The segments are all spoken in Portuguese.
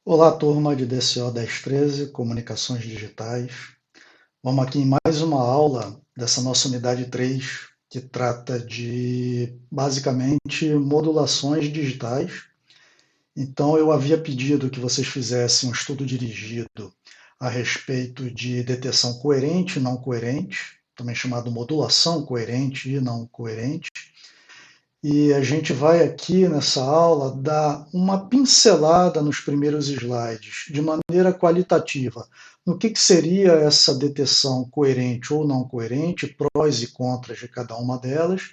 Olá, turma de DCO 1013, Comunicações Digitais. Vamos aqui em mais uma aula dessa nossa unidade 3, que trata de, basicamente, modulações digitais. Então, eu havia pedido que vocês fizessem um estudo dirigido a respeito de detecção coerente e não coerente, também chamado modulação coerente e não coerente. E a gente vai aqui nessa aula dar uma pincelada nos primeiros slides, de maneira qualitativa, no que seria essa detecção coerente ou não coerente, prós e contras de cada uma delas.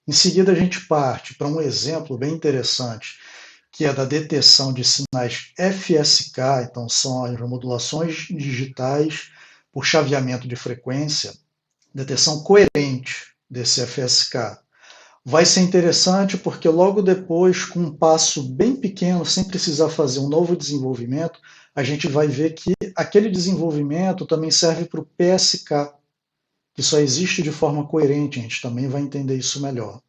Em seguida, a gente parte para um exemplo bem interessante, que é da detecção de sinais FSK, então são as modulações digitais por chaveamento de frequência, detecção coerente desse FSK. Vai ser interessante porque logo depois, com um passo bem pequeno, sem precisar fazer um novo desenvolvimento, a gente vai ver que aquele desenvolvimento também serve para o PSK, que só existe de forma coerente, a gente também vai entender isso melhor.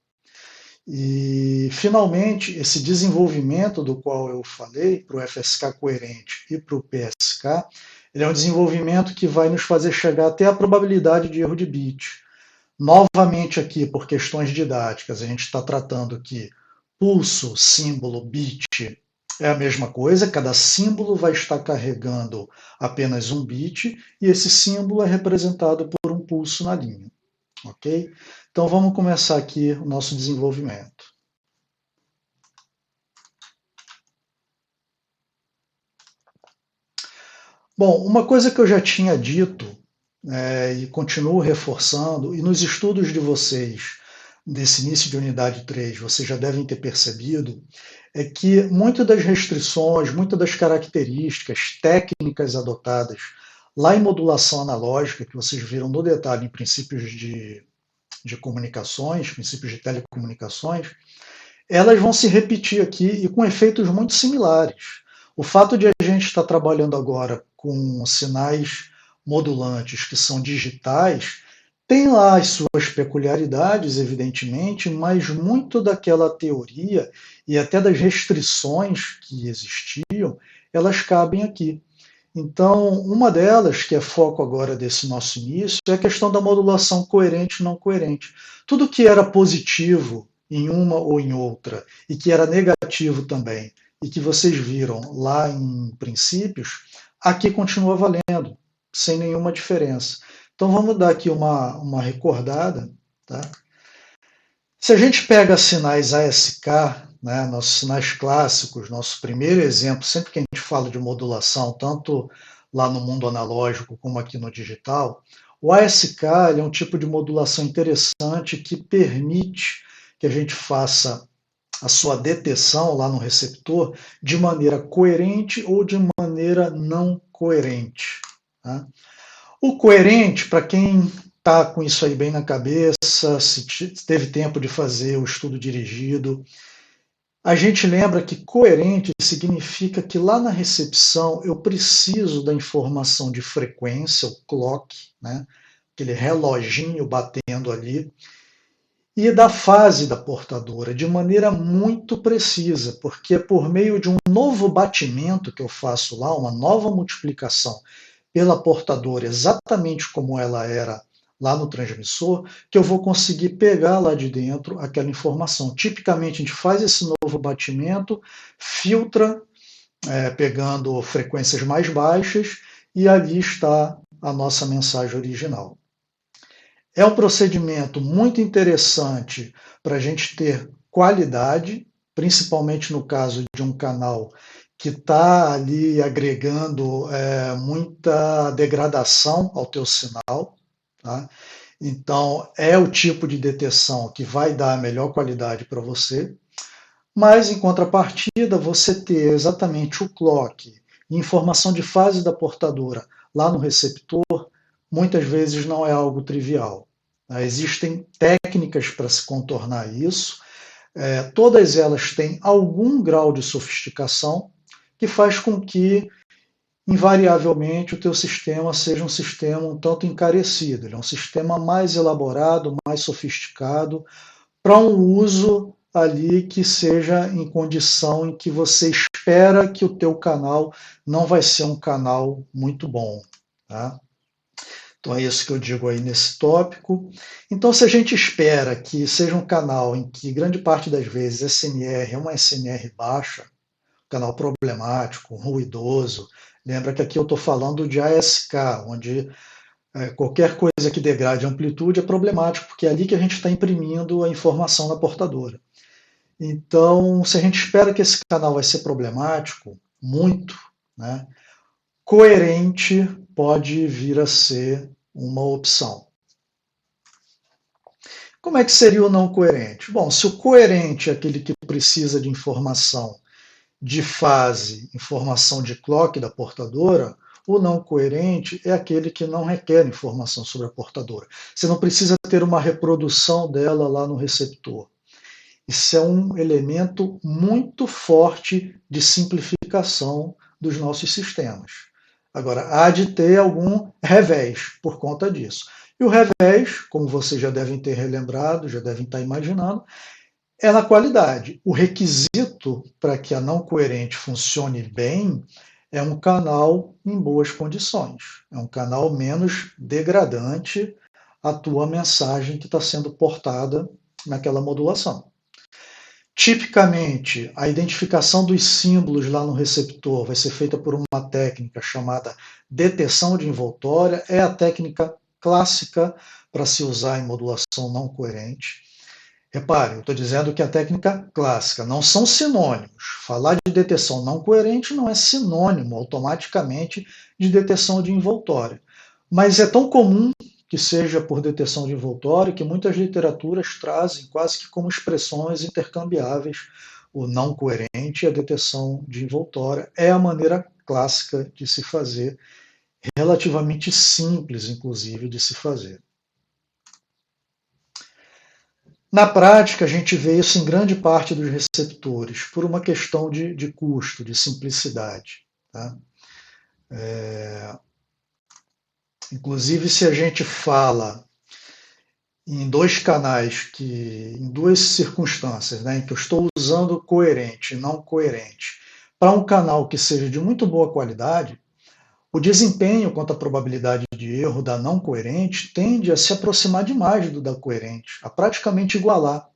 E, finalmente, esse desenvolvimento do qual eu falei, para o FSK coerente e para o PSK, ele é um desenvolvimento que vai nos fazer chegar até a probabilidade de erro de bit. Novamente aqui, por questões didáticas, a gente está tratando que pulso, símbolo, bit é a mesma coisa, cada símbolo vai estar carregando apenas um bit e esse símbolo é representado por um pulso na linha, ok? Então vamos começar aqui o nosso desenvolvimento. Bom, uma coisa que eu já tinha dito e continuo reforçando, e nos estudos de vocês, desse início de unidade 3, vocês já devem ter percebido, é que muitas das restrições, muitas das características técnicas adotadas lá em modulação analógica, que vocês viram no detalhe em princípios de comunicações, princípios de telecomunicações, elas vão se repetir aqui e com efeitos muito similares. O fato de a gente estar trabalhando agora com sinais modulantes que são digitais tem lá as suas peculiaridades, evidentemente, mas muito daquela teoria e até das restrições que existiam, elas cabem aqui. Então, uma delas, que é foco agora desse nosso início, é a questão da modulação coerente e não coerente. Tudo que era positivo em uma ou em outra, e que era negativo também, e que vocês viram lá em princípios, aqui continua valendo, sem nenhuma diferença. Então vamos dar aqui uma recordada. Tá? Se a gente pega sinais ASK, né, nossos sinais clássicos, nosso primeiro exemplo, sempre que a gente fala de modulação, tanto lá no mundo analógico como aqui no digital, o ASK é um tipo de modulação interessante que permite que a gente faça a sua detecção lá no receptor de maneira coerente ou de maneira não coerente. Tá? O coerente, para quem está com isso aí bem na cabeça, se teve tempo de fazer o estudo dirigido, a gente lembra que coerente significa que lá na recepção eu preciso da informação de frequência, o clock, né, aquele reloginho batendo ali, e da fase da portadora, de maneira muito precisa, porque é por meio de um novo batimento que eu faço lá, uma nova multiplicação pela portadora, exatamente como ela era lá no transmissor, que eu vou conseguir pegar lá de dentro aquela informação. Tipicamente, a gente faz esse novo batimento, filtra, pegando frequências mais baixas, e ali está a nossa mensagem original. É um procedimento muito interessante para a gente ter qualidade, principalmente no caso de um canal que está ali agregando muita degradação ao teu sinal. Tá? Então, é o tipo de detecção que vai dar a melhor qualidade para você. Mas, em contrapartida, você ter exatamente o clock e informação de fase da portadora lá no receptor, muitas vezes não é algo trivial. Existem técnicas para se contornar isso, todas elas têm algum grau de sofisticação que faz com que, invariavelmente, o teu sistema seja um sistema um tanto encarecido. Ele é um sistema mais elaborado, mais sofisticado, para um uso ali que seja em condição em que você espera que o teu canal não vai ser um canal muito bom, tá? Então é isso que eu digo aí nesse tópico. Então, se a gente espera que seja um canal em que grande parte das vezes SNR é uma SNR baixa, canal problemático, ruidoso, lembra que aqui eu estou falando de ASK, onde qualquer coisa que degrade a amplitude é problemático, porque é ali que a gente está imprimindo a informação na portadora. Então, se a gente espera que esse canal vai ser problemático, muito, né, coerente pode vir a ser uma opção. Como é que seria o não coerente? Bom, se o coerente é aquele que precisa de informação de fase, informação de clock da portadora, o não coerente é aquele que não requer informação sobre a portadora. Você não precisa ter uma reprodução dela lá no receptor. Isso é um elemento muito forte de simplificação dos nossos sistemas. Agora, há de ter algum revés por conta disso. E o revés, como vocês já devem ter relembrado, já devem estar imaginando, é na qualidade. O requisito para que a não coerente funcione bem é um canal em boas condições, é um canal menos degradante à tua mensagem que está sendo portada naquela modulação. Tipicamente, a identificação dos símbolos lá no receptor vai ser feita por uma técnica chamada detecção de envoltória, é a técnica clássica para se usar em modulação não coerente. Repare, eu estou dizendo que é a técnica clássica, não são sinônimos. Falar de detecção não coerente não é sinônimo automaticamente de detecção de envoltória. Mas é tão comum que seja por detecção de envoltório que muitas literaturas trazem quase que como expressões intercambiáveis o não coerente e a detecção de envoltória. É a maneira clássica de se fazer, relativamente simples, inclusive, de se fazer. Na prática, a gente vê isso em grande parte dos receptores, por uma questão de custo, de simplicidade. Tá? Inclusive, se a gente fala em dois canais, em duas circunstâncias, né, em que eu estou usando coerente e não coerente, para um canal que seja de muito boa qualidade, o desempenho quanto à probabilidade de erro da não coerente tende a se aproximar demais do da coerente, a praticamente igualar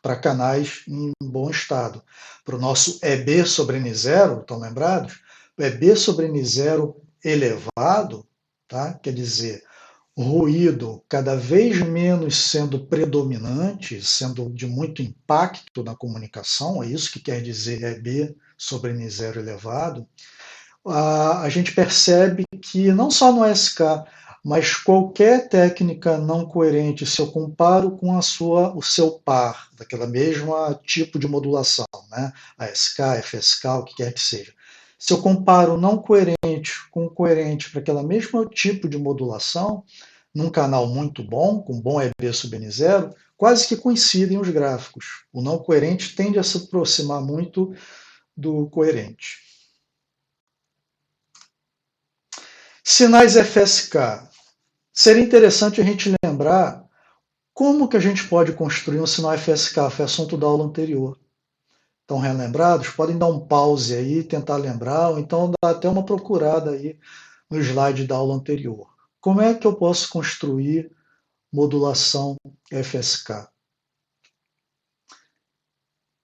para canais em bom estado. Para o nosso EB sobre N0, estão lembrados? O EB sobre N0 elevado, tá? Quer dizer, ruído cada vez menos sendo predominante, sendo de muito impacto na comunicação, é isso que quer dizer EB sobre N0 elevado, a gente percebe que não só no SK, mas qualquer técnica não coerente, se eu comparo com o seu par, daquela mesma tipo de modulação, né? ASK, FSK, o que quer que seja. Se eu comparo não coerente com coerente para aquela mesma tipo de modulação, num canal muito bom, com bom EB sub N0, quase que coincidem os gráficos. O não coerente tende a se aproximar muito do coerente. Sinais FSK. Seria interessante a gente lembrar como que a gente pode construir um sinal FSK, foi assunto da aula anterior. Estão relembrados? Podem dar um pause aí, tentar lembrar, ou então dar até uma procurada aí no slide da aula anterior. Como é que eu posso construir modulação FSK?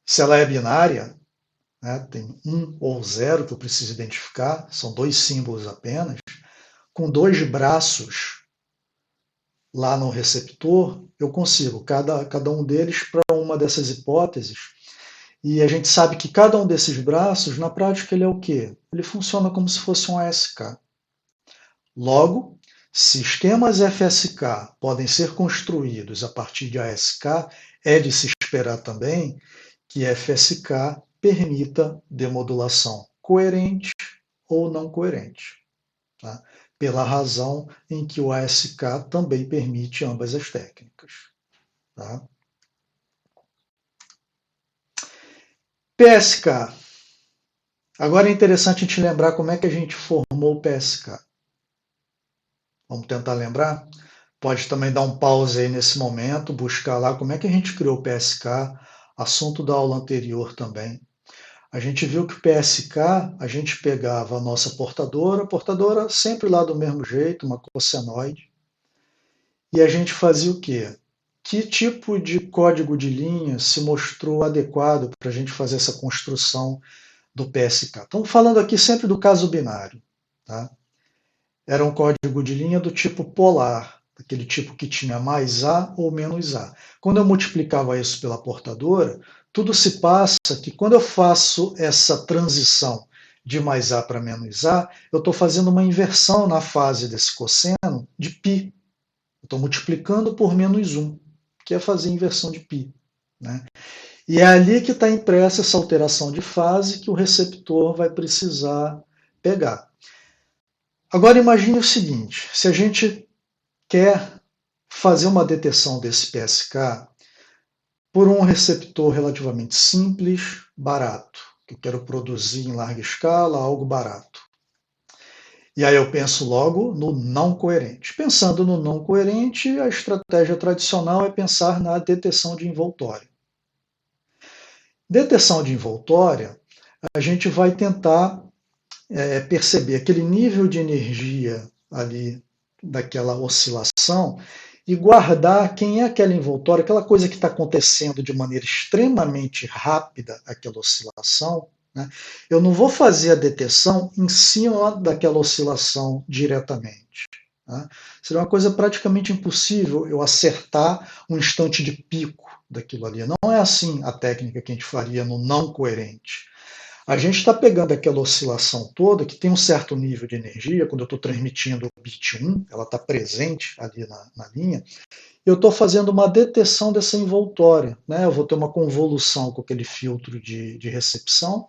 Se ela é binária, né, tem 1 ou 0 que eu preciso identificar, são dois símbolos apenas, com dois braços lá no receptor, eu consigo cada um deles para uma dessas hipóteses. E a gente sabe que cada um desses braços, na prática, ele é o quê? Ele funciona como se fosse um ASK. Logo, sistemas FSK podem ser construídos a partir de ASK, é de se esperar também que FSK permita demodulação coerente ou não coerente. Tá? Pela razão em que o ASK também permite ambas as técnicas. Tá? PSK. Agora é interessante a gente lembrar como é que a gente formou o PSK. Vamos tentar lembrar? Pode também dar um pause aí nesse momento, buscar lá como é que a gente criou o PSK, assunto da aula anterior também. A gente viu que o PSK, a gente pegava a nossa portadora, a portadora sempre lá do mesmo jeito, uma cossenoide, e a gente fazia o quê? Que tipo de código de linha se mostrou adequado para a gente fazer essa construção do PSK? Estamos falando aqui sempre do caso binário. Tá? Era um código de linha do tipo polar, aquele tipo que tinha mais A ou menos A. Quando eu multiplicava isso pela portadora, tudo se passa que quando eu faço essa transição de mais A para menos A, eu estou fazendo uma inversão na fase desse cosseno de π. Estou multiplicando por menos 1, que é fazer inversão de π. Né? E é ali que está impressa essa alteração de fase que o receptor vai precisar pegar. Agora imagine o seguinte, se a gente quer fazer uma detecção desse PSK por um receptor relativamente simples, barato, que eu quero produzir em larga escala, algo barato. E aí eu penso logo no não coerente. Pensando no não coerente, a estratégia tradicional é pensar na detecção de envoltória. Detecção de envoltória, a gente vai tentar perceber aquele nível de energia ali daquela oscilação e guardar quem é aquela envoltória, aquela coisa que está acontecendo de maneira extremamente rápida, aquela oscilação. Né? Eu não vou fazer a detecção em cima daquela oscilação diretamente. Tá? Seria uma coisa praticamente impossível eu acertar um instante de pico daquilo ali. Não é assim a técnica que a gente faria no não coerente. A gente está pegando aquela oscilação toda, que tem um certo nível de energia, quando eu estou transmitindo o bit 1, ela está presente ali na linha, eu estou fazendo uma detecção dessa envoltória. Né? Eu vou ter uma convolução com aquele filtro de recepção,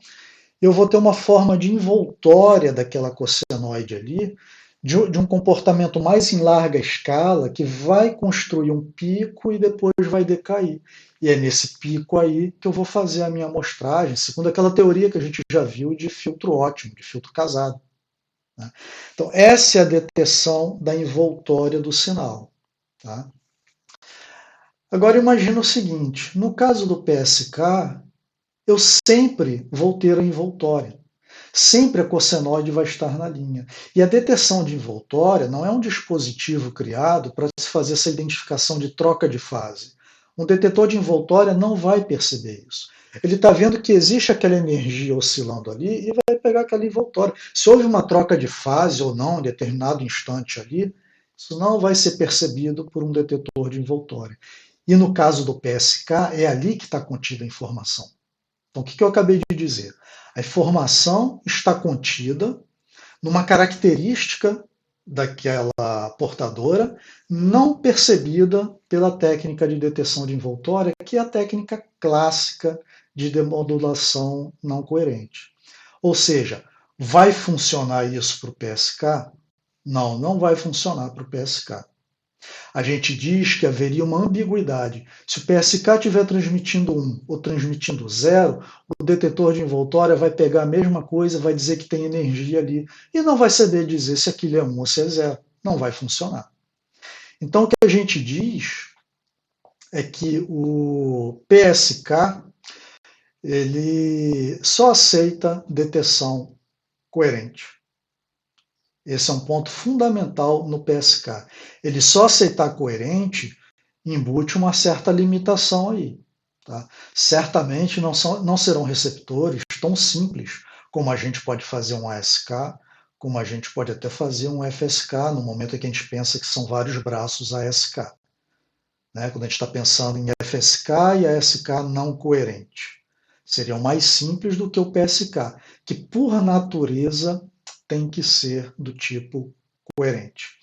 eu vou ter uma forma de envoltória daquela cossenoide ali, de um comportamento mais em larga escala, que vai construir um pico e depois vai decair. E é nesse pico aí que eu vou fazer a minha amostragem, segundo aquela teoria que a gente já viu de filtro ótimo, de filtro casado. Né? Então, essa é a detecção da envoltória do sinal. Tá? Agora, imagina o seguinte: no caso do PSK, eu sempre vou ter a envoltória. Sempre a cossenoide vai estar na linha. E a detecção de envoltória não é um dispositivo criado para se fazer essa identificação de troca de fase. Um detetor de envoltória não vai perceber isso. Ele está vendo que existe aquela energia oscilando ali e vai pegar aquela envoltória. Se houve uma troca de fase ou não em determinado instante ali, isso não vai ser percebido por um detetor de envoltória. E no caso do PSK, é ali que está contida a informação. Então, o que eu acabei de dizer? A informação está contida numa característica daquela portadora não percebida pela técnica de detecção de envoltória, que é a técnica clássica de demodulação não coerente. Ou seja, vai funcionar isso para o PSK? Não, não vai funcionar para o PSK. A gente diz que haveria uma ambiguidade. Se o PSK estiver transmitindo 1 ou transmitindo 0, o detetor de envoltória vai pegar a mesma coisa, vai dizer que tem energia ali, e não vai saber dizer se aquilo é 1 ou se é 0. Não vai funcionar. Então, o que a gente diz é que o PSK ele só aceita detecção coerente. Esse é um ponto fundamental no PSK. Ele só aceitar coerente embute uma certa limitação aí. Tá? Certamente não serão receptores tão simples como a gente pode fazer um ASK, como a gente pode até fazer um FSK, no momento em que a gente pensa que são vários braços ASK. Né? Quando a gente está pensando em FSK e ASK não coerente. Seriam mais simples do que o PSK, que por natureza tem que ser do tipo coerente.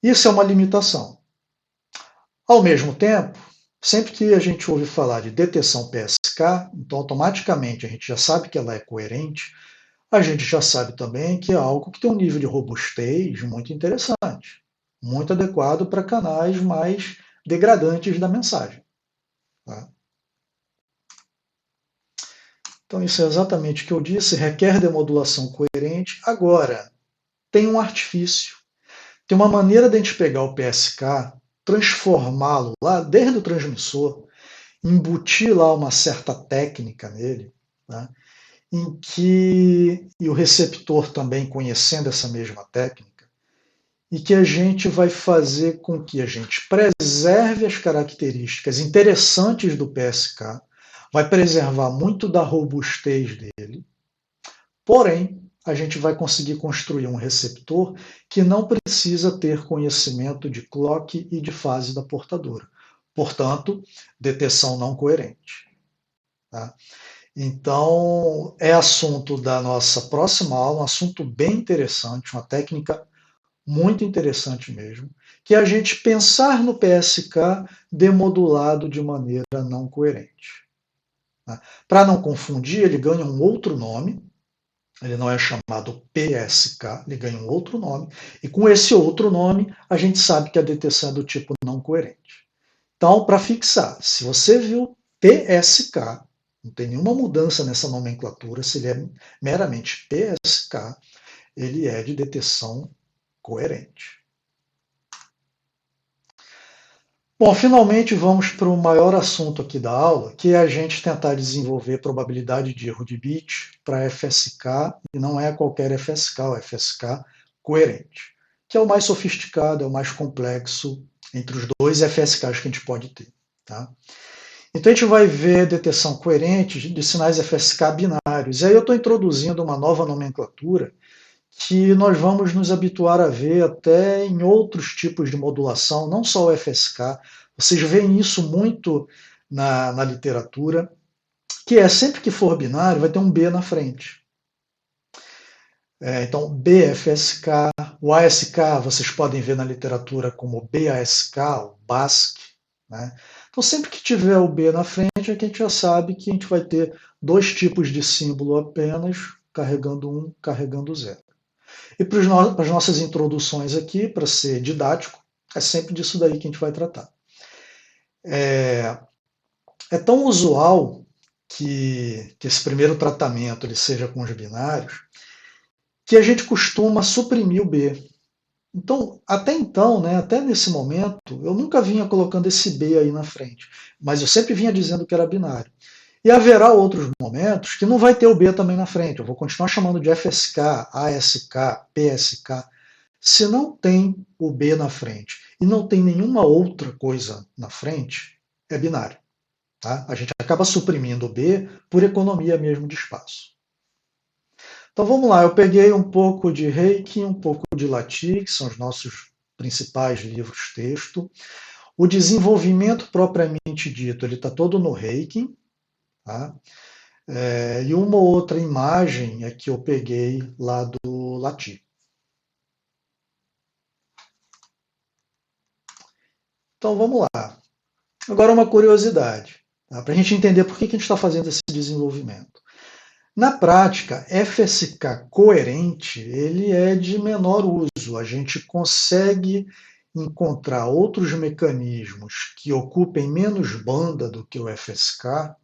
Isso é uma limitação. Ao mesmo tempo, sempre que a gente ouve falar de detecção PSK, então automaticamente a gente já sabe que ela é coerente, a gente já sabe também que é algo que tem um nível de robustez muito interessante, muito adequado para canais mais degradantes da mensagem. Tá? Então, isso é exatamente o que eu disse, requer demodulação coerente. Agora, tem um artifício, tem uma maneira de a gente pegar o PSK, transformá-lo lá desde o transmissor embutir lá uma certa técnica nele, né, em que, e o receptor também conhecendo essa mesma técnica, e que a gente vai fazer com que a gente preserve as características interessantes do PSK, vai preservar muito da robustez dele, porém, a gente vai conseguir construir um receptor que não precisa ter conhecimento de clock e de fase da portadora. Portanto, detecção não coerente. Tá? Então, é assunto da nossa próxima aula, um assunto bem interessante, uma técnica muito interessante mesmo, que é a gente pensar no PSK demodulado de maneira não coerente. Tá? Para não confundir, ele ganha um outro nome, ele não é chamado PSK, ele ganha um outro nome, e com esse outro nome a gente sabe que a detecção é do tipo não coerente. Então, para fixar, se você viu PSK, não tem nenhuma mudança nessa nomenclatura, se ele é meramente PSK, ele é de detecção coerente. Bom, finalmente vamos para o maior assunto aqui da aula, que é a gente tentar desenvolver probabilidade de erro de bit para FSK, e não é qualquer FSK, o FSK coerente, que é o mais sofisticado, é o mais complexo entre os dois FSKs que a gente pode ter. Tá? Então a gente vai ver detecção coerente de sinais FSK binários. E aí eu estou introduzindo uma nova nomenclatura que nós vamos nos habituar a ver até em outros tipos de modulação, não só o FSK. Vocês veem isso muito na literatura, que é sempre que for binário, vai ter um B na frente. Então, BFSK, o ASK vocês podem ver na literatura como BASK, o BASC. Né? Então, sempre que tiver o B na frente, é que a gente já sabe que a gente vai ter dois tipos de símbolo apenas, carregando um, carregando zero. E para as nossas introduções aqui, para ser didático, é sempre disso daí que a gente vai tratar. É tão usual que esse primeiro tratamento ele seja com os binários, que a gente costuma suprimir o B. Então, até então, né, até nesse momento, eu nunca vinha colocando esse B aí na frente, mas eu sempre vinha dizendo que era binário. E haverá outros momentos que não vai ter o B também na frente. Eu vou continuar chamando de FSK, ASK, PSK. Se não tem o B na frente e não tem nenhuma outra coisa na frente, é binário. Tá? A gente acaba suprimindo o B por economia mesmo de espaço. Então vamos lá, eu peguei um pouco de Reiki, um pouco de Lati, que são os nossos principais livros texto. O desenvolvimento propriamente dito, ele está todo no Reiki. Tá? E uma outra imagem é que eu peguei lá do Lati. Então vamos lá. Agora uma curiosidade, tá? Para a gente entender por que a gente está fazendo esse desenvolvimento. Na prática, FSK coerente ele é de menor uso. A gente consegue encontrar outros mecanismos que ocupem menos banda do que o FSK.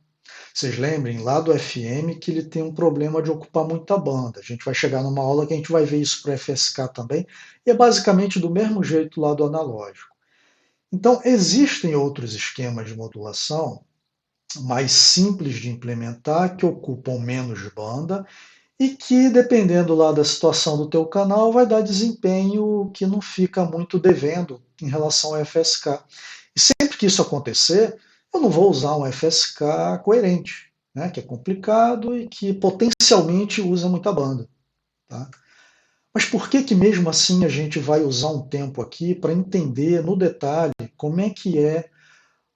Vocês lembrem lá do FM que ele tem um problema de ocupar muita banda. A gente vai chegar numa aula que a gente vai ver isso para o FSK também. E é basicamente do mesmo jeito lá do analógico. Então, existem outros esquemas de modulação mais simples de implementar, que ocupam menos banda e que, dependendo lá da situação do teu canal, vai dar desempenho que não fica muito devendo em relação ao FSK. E sempre que isso acontecer, eu não vou usar um FSK coerente, né, que é complicado e que potencialmente usa muita banda. Tá? Mas por que mesmo assim a gente vai usar um tempo aqui para entender no detalhe como é que é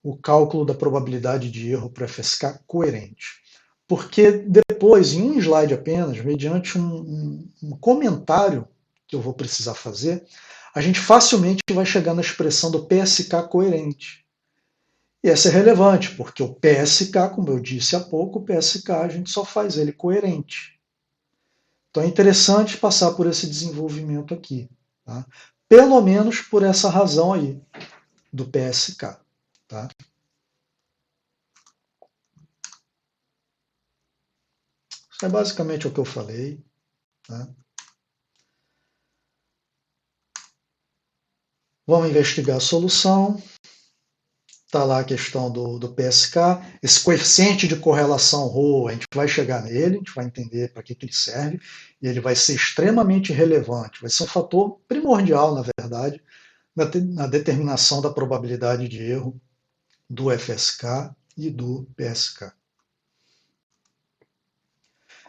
o cálculo da probabilidade de erro para FSK coerente? Porque depois, em um slide apenas, mediante um comentário que eu vou precisar fazer, a gente facilmente vai chegar na expressão do PSK coerente. E essa é relevante, porque o PSK, como eu disse há pouco, o PSK a gente só faz ele coerente. Então é interessante passar por esse desenvolvimento aqui. Tá? Pelo menos por essa razão aí, do PSK. Tá? Isso é basicamente o que eu falei. Tá? Vamos investigar a solução. Está lá a questão do PSK, esse coeficiente de correlação ρ, a gente vai chegar nele, a gente vai entender para que ele serve, e ele vai ser extremamente relevante, vai ser um fator primordial, na verdade, na determinação da probabilidade de erro do FSK e do PSK.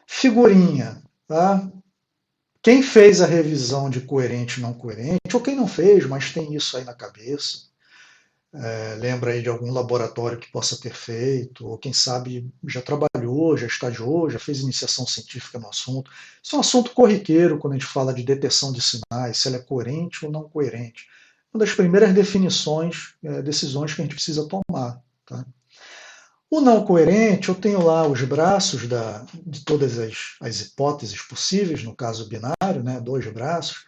Figurinha, tá? Quem fez a revisão de coerente e não coerente, ou quem não fez, mas tem isso aí na cabeça, lembra aí de algum laboratório que possa ter feito, ou quem sabe já trabalhou, já estagiou, já fez iniciação científica no assunto. Isso é um assunto corriqueiro quando a gente fala de detecção de sinais, se ela é coerente ou não coerente. Uma das primeiras definições, decisões que a gente precisa tomar. Tá? O não coerente, eu tenho lá os braços de todas as hipóteses possíveis, no caso binário, né, dois braços,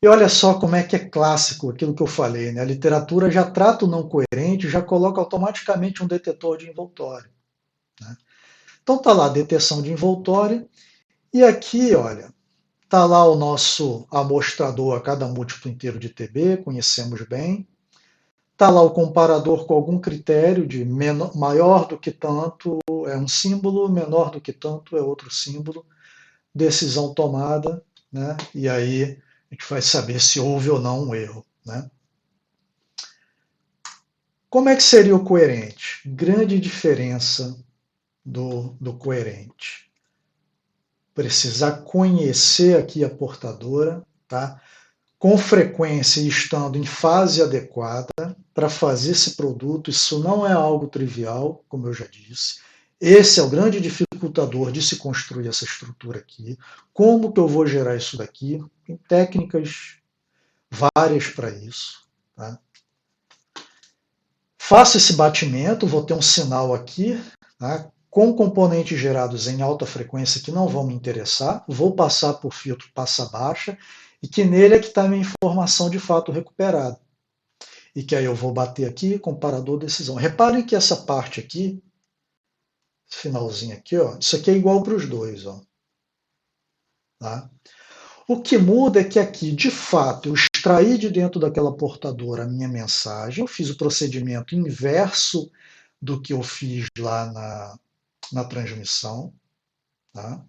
e olha só como é que é clássico aquilo que eu falei, né? A literatura já trata o não coerente, já coloca automaticamente um detetor de envoltório. Né? Então tá lá a detecção de envoltório, e aqui, olha, tá lá o nosso amostrador a cada múltiplo inteiro de TB, conhecemos bem. Tá lá o comparador com algum critério de menor, maior do que tanto é um símbolo, menor do que tanto é outro símbolo. Decisão tomada, né? E aí a gente vai saber se houve ou não um erro. Né? Como é que seria o coerente? Grande diferença do coerente. Precisar conhecer aqui a portadora, tá? Com frequência e estando em fase adequada para fazer esse produto. Isso não é algo trivial, como eu já disse. Esse é o grande dificultador de se construir essa estrutura aqui. Como que eu vou gerar isso daqui? Tem técnicas várias para isso. Tá? Faço esse batimento, vou ter um sinal aqui, tá? Com componentes gerados em alta frequência que não vão me interessar, vou passar por filtro passa baixa, e que nele é que está a minha informação de fato recuperada. E que aí eu vou bater aqui, comparador decisão. Reparem que essa parte aqui, esse finalzinho aqui, ó, isso aqui é igual para os dois. Ó, tá? O que muda é que aqui, de fato, eu extraí de dentro daquela portadora a minha mensagem, eu fiz o procedimento inverso do que eu fiz lá na transmissão. Tá?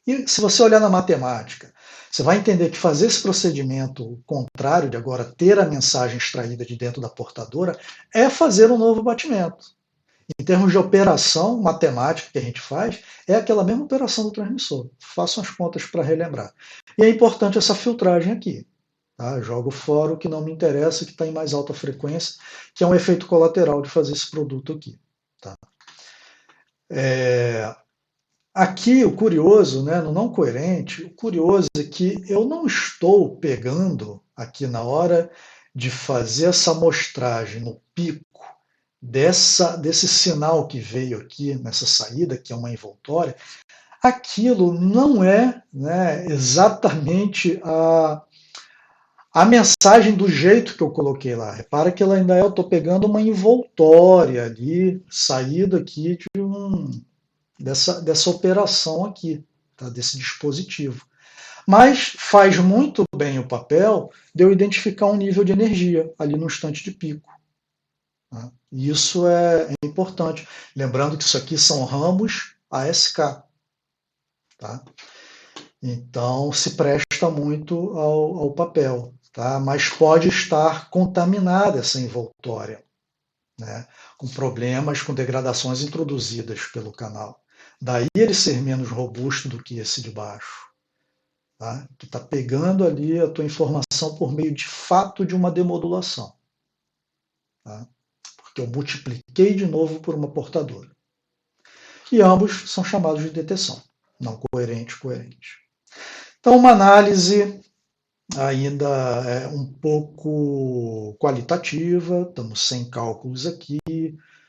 E se você olhar na matemática, você vai entender que fazer esse procedimento contrário de agora ter a mensagem extraída de dentro da portadora é fazer um novo batimento. Em termos de operação matemática que a gente faz, é aquela mesma operação do transmissor. Façam as contas para relembrar. E é importante essa filtragem aqui. Tá? Jogo fora o que não me interessa, que está em mais alta frequência, que é um efeito colateral de fazer esse produto aqui. Tá? Aqui o curioso, né, no não coerente, o curioso é que eu não estou pegando aqui na hora de fazer essa amostragem no pico desse sinal que veio aqui nessa saída, que é uma envoltória, aquilo não é, né, exatamente a mensagem do jeito que eu coloquei lá. Repara que ela ainda eu estou pegando uma envoltória ali, saída aqui dessa operação aqui, tá, desse dispositivo. Mas faz muito bem o papel de eu identificar um nível de energia ali no instante de pico. Tá? E isso é importante. Lembrando que isso aqui são ramos ASK. Tá? Então se presta muito ao papel. Tá? Mas pode estar contaminada essa envoltória, né? Com problemas, com degradações introduzidas pelo canal. Daí ele ser menos robusto do que esse de baixo. Tá? Tu está pegando ali a tua informação por meio de fato de uma demodulação. Tá? Porque eu multipliquei de novo por uma portadora. E ambos são chamados de detecção, não coerente, coerente. Então, uma análise ainda é um pouco qualitativa, estamos sem cálculos aqui,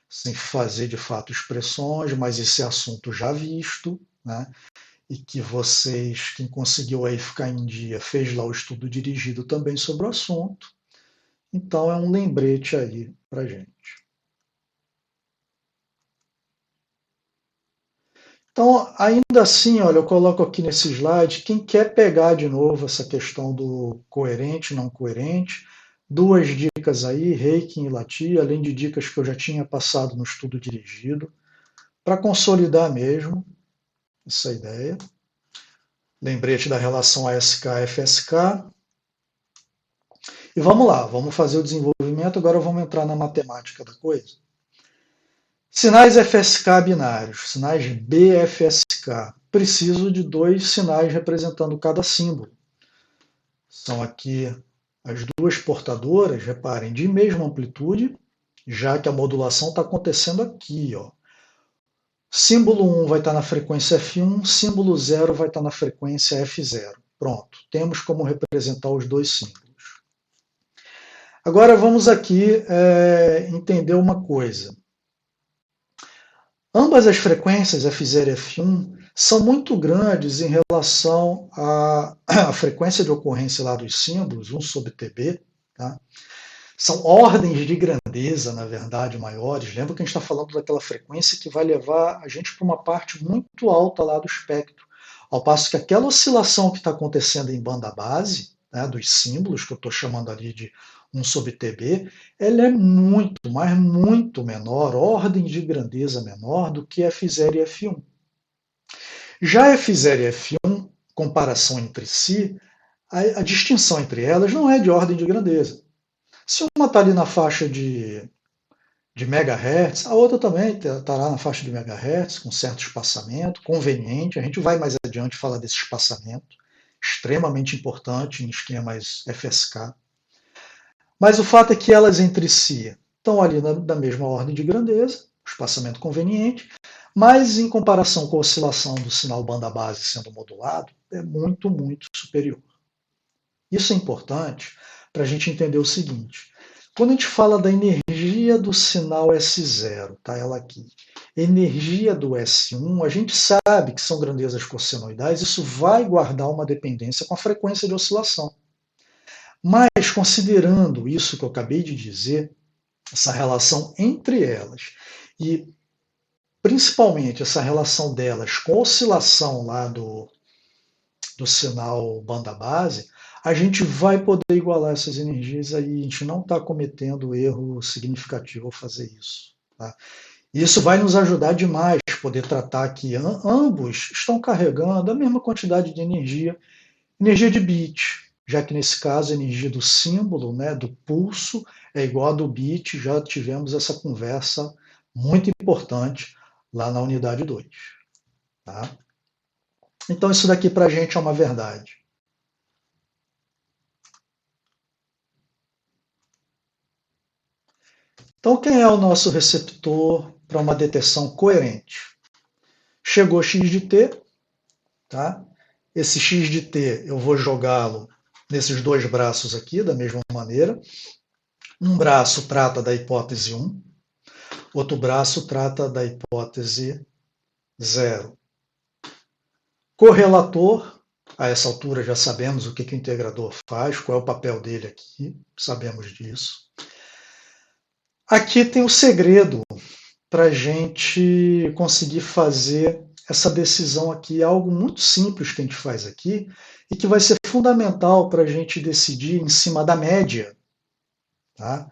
sem fazer de fato expressões, mas esse assunto já visto, né? E que vocês, quem conseguiu aí ficar em dia, fez lá o estudo dirigido também sobre o assunto. Então é um lembrete aí para gente. Então, ainda assim, olha, eu coloco aqui nesse slide, quem quer pegar de novo essa questão do coerente, não coerente, Duas dicas aí, Reiki e Lati, além de dicas que eu já tinha passado no estudo dirigido, para consolidar mesmo essa ideia. Lembrete da relação ASK-FSK. E vamos lá, vamos fazer o desenvolvimento, agora vamos entrar na matemática da coisa. Sinais FSK binários, sinais BFSK. Preciso de dois sinais representando cada símbolo. São aqui as duas portadoras, reparem, de mesma amplitude, já que a modulação está acontecendo aqui. Ó. Símbolo 1 vai estar na frequência F1, símbolo 0 vai estar na frequência F0. Pronto, temos como representar os dois símbolos. Agora vamos aqui entender uma coisa. Ambas as frequências F0 e F1 são muito grandes em relação à frequência de ocorrência lá dos símbolos, 1 sobre TB. Tá? São ordens de grandeza, na verdade, maiores. Lembra que a gente está falando daquela frequência que vai levar a gente para uma parte muito alta lá do espectro. Ao passo que aquela oscilação que está acontecendo em banda base, né, dos símbolos, que eu estou chamando ali de 1 sobre TB, ela é muito, mas muito menor, ordem de grandeza menor do que F0 e F1. Já F0 e F1, comparação entre si, a distinção entre elas não é de ordem de grandeza. Se uma está ali na faixa de megahertz, a outra também estará na faixa de megahertz, com certo espaçamento, conveniente. A gente vai mais adiante falar desse espaçamento, extremamente importante em esquemas FSK. Mas o fato é que elas entre si estão ali da mesma ordem de grandeza, espaçamento conveniente, mas em comparação com a oscilação do sinal banda base sendo modulado, é muito, muito superior. Isso é importante para a gente entender o seguinte: quando a gente fala da energia do sinal S0, tá ela aqui, energia do S1, a gente sabe que são grandezas cossenoidais, isso vai guardar uma dependência com a frequência de oscilação. Mas, considerando isso que eu acabei de dizer, essa relação entre elas, e principalmente essa relação delas com a oscilação lá do sinal banda base, a gente vai poder igualar essas energias aí, a gente não está cometendo erro significativo ao fazer isso. Tá? Isso vai nos ajudar demais poder tratar que ambos estão carregando a mesma quantidade de energia, energia de bit, já que nesse caso a energia do símbolo, né, do pulso, é igual a do bit, já tivemos essa conversa muito importante lá na unidade 2. Tá? Então isso daqui para a gente é uma verdade. Então, quem é o nosso receptor para uma detecção coerente? Chegou x de t, tá? Esse x de t eu vou jogá-lo nesses dois braços aqui, da mesma maneira. Um braço trata da hipótese 1, outro braço trata da hipótese 0. Correlator, a essa altura já sabemos o que o integrador faz, qual é o papel dele aqui, sabemos disso. Aqui tem o segredo para a gente conseguir fazer essa decisão aqui. É algo muito simples que a gente faz aqui e que vai ser fundamental para a gente decidir em cima da média. Tá?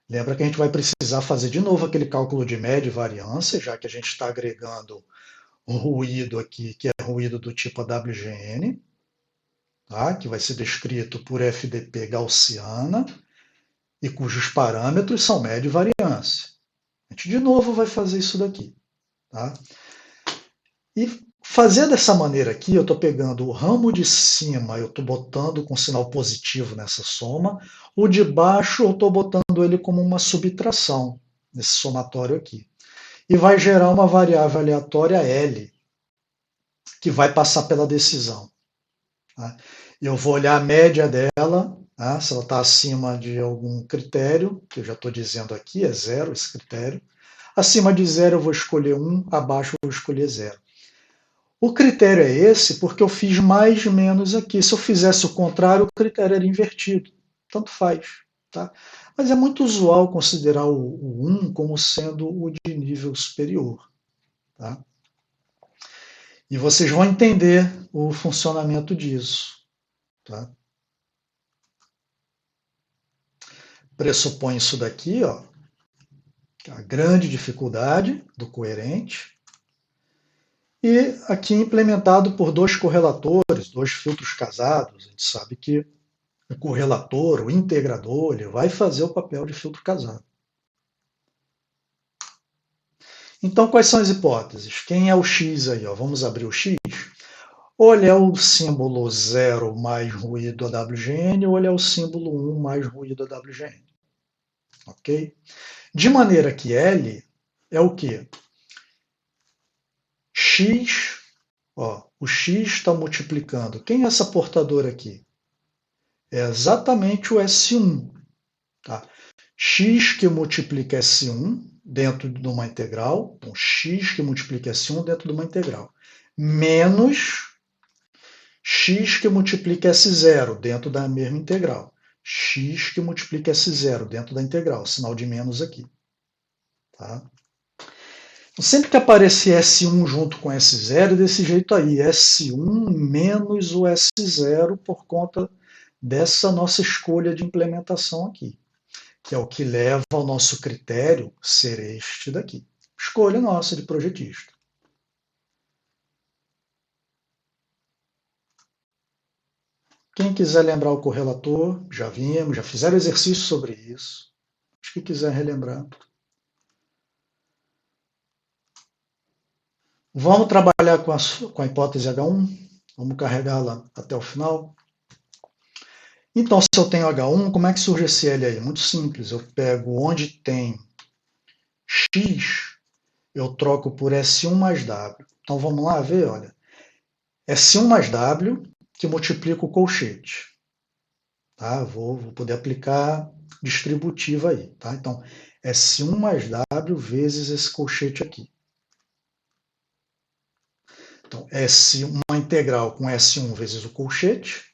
Lembra que a gente vai precisar fazer de novo aquele cálculo de média e variância, já que a gente está agregando um ruído aqui, que é ruído do tipo AWGN, tá? Que vai ser descrito por FDP gaussiana e cujos parâmetros são média e variância. A gente de novo vai fazer isso daqui. Tá? E fazer dessa maneira aqui, eu estou pegando o ramo de cima, eu estou botando com sinal positivo nessa soma, o de baixo eu estou botando ele como uma subtração, nesse somatório aqui. E vai gerar uma variável aleatória L, que vai passar pela decisão. Tá? Eu vou olhar a média dela, tá? Se ela está acima de algum critério, que eu já estou dizendo aqui, é 0 esse critério. Acima de 0 eu vou escolher 1, abaixo eu vou escolher 0. O critério é esse porque eu fiz mais menos aqui. Se eu fizesse o contrário, o critério era invertido. Tanto faz. Tá? Mas é muito usual considerar o 1 como sendo o de nível superior. Tá? E vocês vão entender o funcionamento disso. Tá? pressupõe isso daqui, ó, a grande dificuldade do coerente, e aqui implementado por dois correlatores, dois filtros casados. A gente sabe que o correlator, o integrador, ele vai fazer o papel de filtro casado. Então, quais são as hipóteses? Quem é o x aí? Ó? Vamos abrir o x. Ou ele é o símbolo 0 mais ruído AWGN, ou ele é o símbolo 1 mais ruído AWGN. Ok? De maneira que L é o quê? X, ó, o X está multiplicando. Quem é essa portadora aqui? É exatamente o S1. Tá? X que multiplica S1 dentro de uma integral, então x que multiplica S1 dentro de uma integral, menos x que multiplica S0 dentro da mesma integral. X que multiplica S0 dentro da integral, sinal de menos aqui. Tá? Sempre que aparecer S1 junto com S0, é desse jeito aí, S1 menos o S0 por conta dessa nossa escolha de implementação aqui, que é o que leva ao nosso critério ser este daqui. Escolha nossa de projetista. Quem quiser lembrar o correlator, já vimos, já fizeram exercício sobre isso. Os que quiser relembrar. Vamos trabalhar com a hipótese H1? Vamos carregá-la até o final? Então, se eu tenho H1, como é que surge esse L aí? Muito simples. Eu pego onde tem X, eu troco por S1 mais W. Então, vamos lá ver, olha. S1 mais W, que multiplica o colchete. Tá? Vou poder aplicar distributiva aí. Tá? Então, S1 mais W vezes esse colchete aqui. Então, uma integral com S1 vezes o colchete,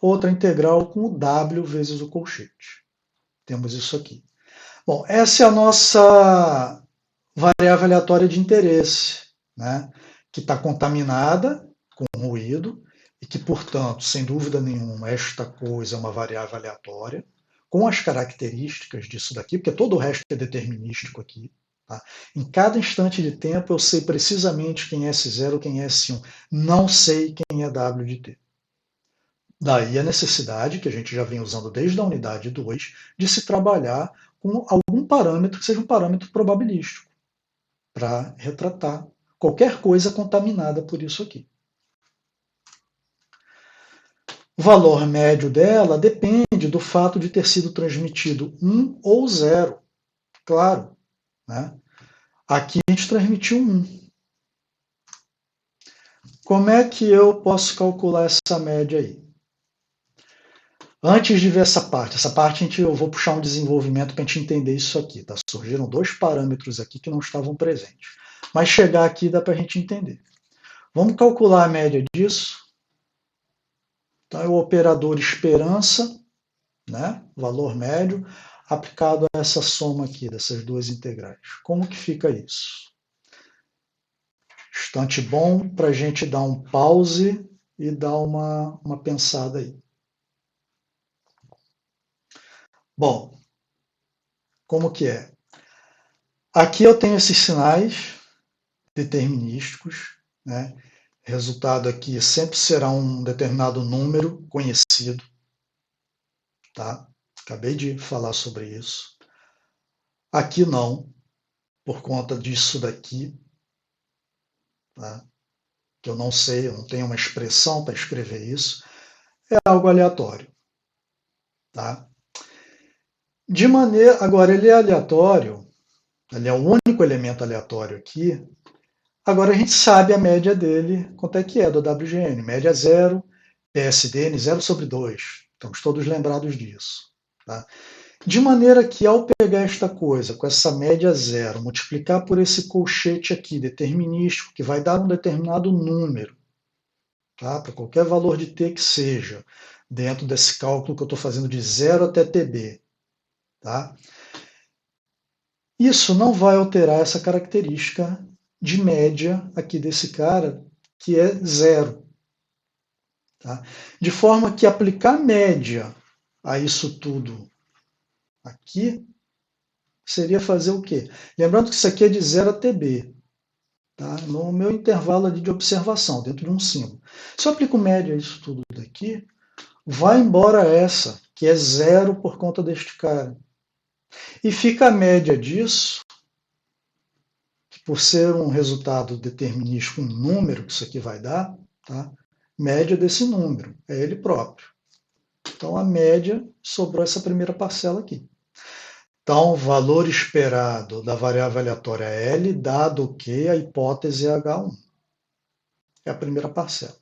outra integral com o W vezes o colchete. Temos isso aqui. Bom, essa é a nossa variável aleatória de interesse, né? Que está contaminada com ruído e que, portanto, sem dúvida nenhuma, esta coisa é uma variável aleatória, com as características disso daqui, porque todo o resto é determinístico aqui. Tá? Em cada instante de tempo eu sei precisamente quem é S0, quem é S1. Não sei quem é W de T. Daí a necessidade, que a gente já vem usando desde a unidade 2, de se trabalhar com algum parâmetro que seja um parâmetro probabilístico, para retratar qualquer coisa contaminada por isso aqui. O valor médio dela depende do fato de ter sido transmitido 1 ou 0. Claro, né? Aqui a gente transmitiu 1. Como é que eu posso calcular essa média aí? Antes de ver essa parte eu vou puxar um desenvolvimento para a gente entender isso aqui. Tá? Surgiram dois parâmetros aqui que não estavam presentes. Mas chegar aqui dá para a gente entender. Vamos calcular a média disso. Então, é o operador esperança, né? Valor médio, aplicado a essa soma aqui dessas duas integrais. Como que fica isso? Instante bom para a gente dar um pause e dar uma pensada aí. Bom, como que é? Aqui eu tenho esses sinais determinísticos, né? Resultado aqui sempre será um determinado número conhecido, tá? Acabei de falar sobre isso. Aqui não, por conta disso daqui, tá? Que eu não sei, eu não tenho uma expressão para escrever isso, é algo aleatório, tá? De maneira, agora ele é aleatório, ele é o único elemento aleatório aqui. Agora a gente sabe a média dele, quanto é que é do WGN, média 0, PSDN 0/2. Estamos todos lembrados disso, tá? De maneira que ao pegar esta coisa, com essa média 0, multiplicar por esse colchete aqui, determinístico, que vai dar um determinado número, tá? Para qualquer valor de t que seja, dentro desse cálculo que eu estou fazendo de 0 até tb. Tá? Isso não vai alterar essa característica de média aqui desse cara, que é 0. Tá? De forma que aplicar média a isso tudo aqui, seria fazer o quê? Lembrando que isso aqui é de 0 até b, tá? No meu intervalo ali de observação, dentro de um símbolo. Se eu aplico média a isso tudo daqui, vai embora essa, que é 0 por conta deste cara. E fica a média disso, que por ser um resultado determinístico, um número que isso aqui vai dar, tá? Média desse número, é ele próprio. Então a média sobrou essa primeira parcela aqui. Então, valor esperado da variável aleatória L, dado que a hipótese é H1. É a primeira parcela.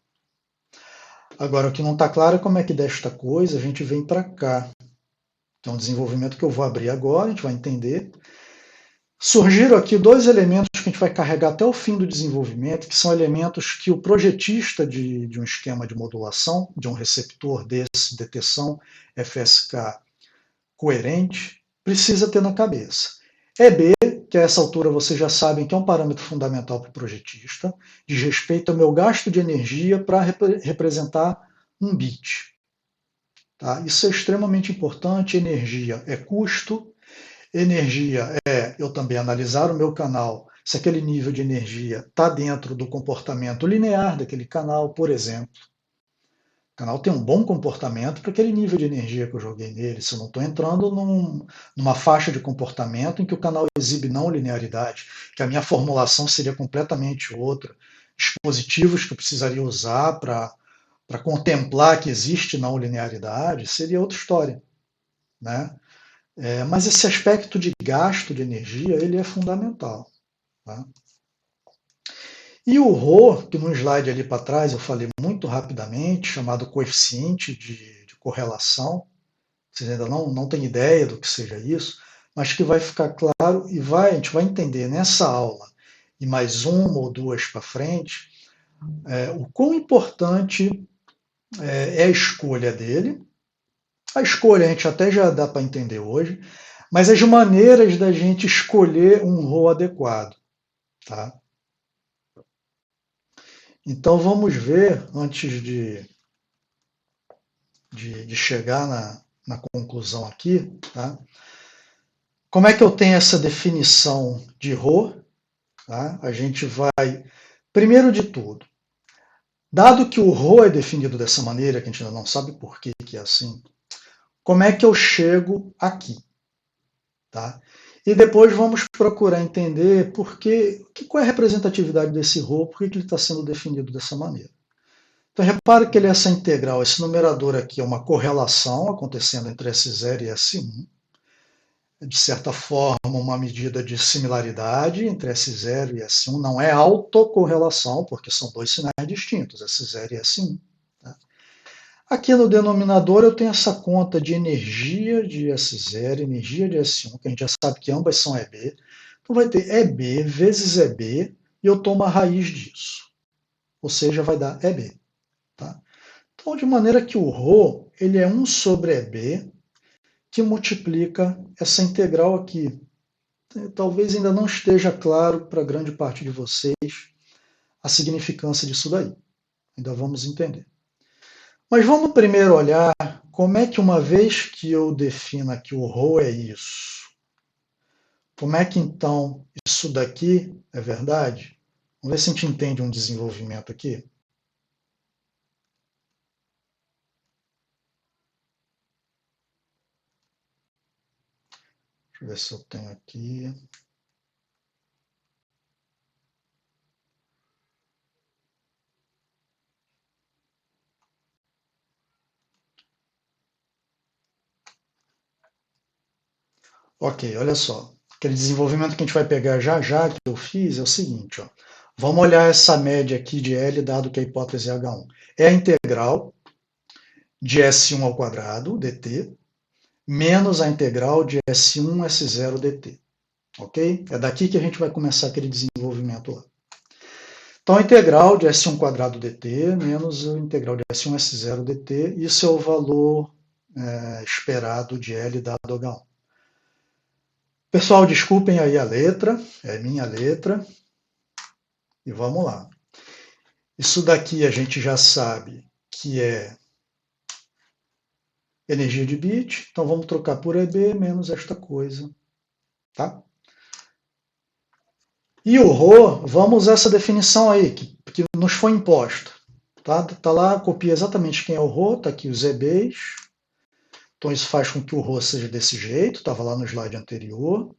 Agora, o que não está claro é como é que desta coisa a gente vem para cá. Então, o desenvolvimento que eu vou abrir agora, a gente vai entender. Surgiram aqui dois elementos que a gente vai carregar até o fim do desenvolvimento, que são elementos que o projetista de um esquema de modulação, de um receptor desse, detecção FSK coerente, precisa ter na cabeça. EB, que a essa altura vocês já sabem que é um parâmetro fundamental para o projetista, diz respeito ao meu gasto de energia para representar um bit. Tá? Isso é extremamente importante. Energia é custo, energia é eu também analisar o meu canal, se aquele nível de energia está dentro do comportamento linear daquele canal, por exemplo. O canal tem um bom comportamento para aquele nível de energia que eu joguei nele. Se eu não estou entrando numa faixa de comportamento em que o canal exibe não linearidade, que a minha formulação seria completamente outra, dispositivos que eu precisaria usar para contemplar que existe não linearidade, seria outra história, né? Mas esse aspecto de gasto de energia ele é fundamental. Tá? E o ρ, que no slide ali para trás eu falei muito rapidamente, chamado coeficiente de correlação, vocês ainda não têm ideia do que seja isso, mas que vai ficar claro e a gente vai entender nessa aula e mais uma ou duas para frente, o quão importante é a escolha dele. A escolha a gente até já dá para entender hoje, mas as maneiras da gente escolher um rho adequado. Tá? Então vamos ver, antes de chegar na conclusão aqui, tá? Como é que eu tenho essa definição de ρ? Tá? A gente vai, primeiro de tudo, dado que o ρ é definido dessa maneira, que a gente ainda não sabe por que é assim, como é que eu chego aqui? Tá? E depois vamos procurar entender qual é a representatividade desse ρ, por que ele está sendo definido dessa maneira. Então, repare que ele é essa integral, esse numerador aqui é uma correlação acontecendo entre S0 e S1. De certa forma, uma medida de similaridade entre S0 e S1. Não é autocorrelação, porque são dois sinais distintos, S0 e S1. Tá? Aqui no denominador eu tenho essa conta de energia de S0, energia de S1, que a gente já sabe que ambas são EB. Então vai ter EB vezes EB, e eu tomo a raiz disso. Ou seja, vai dar EB. Tá? Então, de maneira que o ρ ele é 1 sobre EB, que multiplica essa integral aqui. Talvez ainda não esteja claro para grande parte de vocês a significância disso daí. Ainda vamos entender. Mas vamos primeiro olhar como é que, uma vez que eu defina que o ρ é isso, como é que então isso daqui é verdade? Vamos ver se a gente entende um desenvolvimento aqui. Deixa eu ver se eu tenho aqui. Ok, olha só. Aquele desenvolvimento que a gente vai pegar já já, que eu fiz, é o seguinte. Ó. Vamos olhar essa média aqui de L, dado que a hipótese é H1. É a integral de S1 ao quadrado, dt, menos a integral de S1, S0 dt. Ok? É daqui que a gente vai começar aquele desenvolvimento lá. Então, a integral de S1 quadrado dt menos a integral de S1, S0 dt, isso é o valor esperado de L dado H1. Pessoal, desculpem aí a letra, é minha letra, e vamos lá. Isso daqui a gente já sabe que é energia de bit, então vamos trocar por EB menos esta coisa, tá? E o ρ, vamos usar essa definição aí, que nos foi imposta. Tá lá, copia exatamente quem é o ρ, tá aqui os EBs. Então isso faz com que o ρ seja desse jeito, estava lá no slide anterior.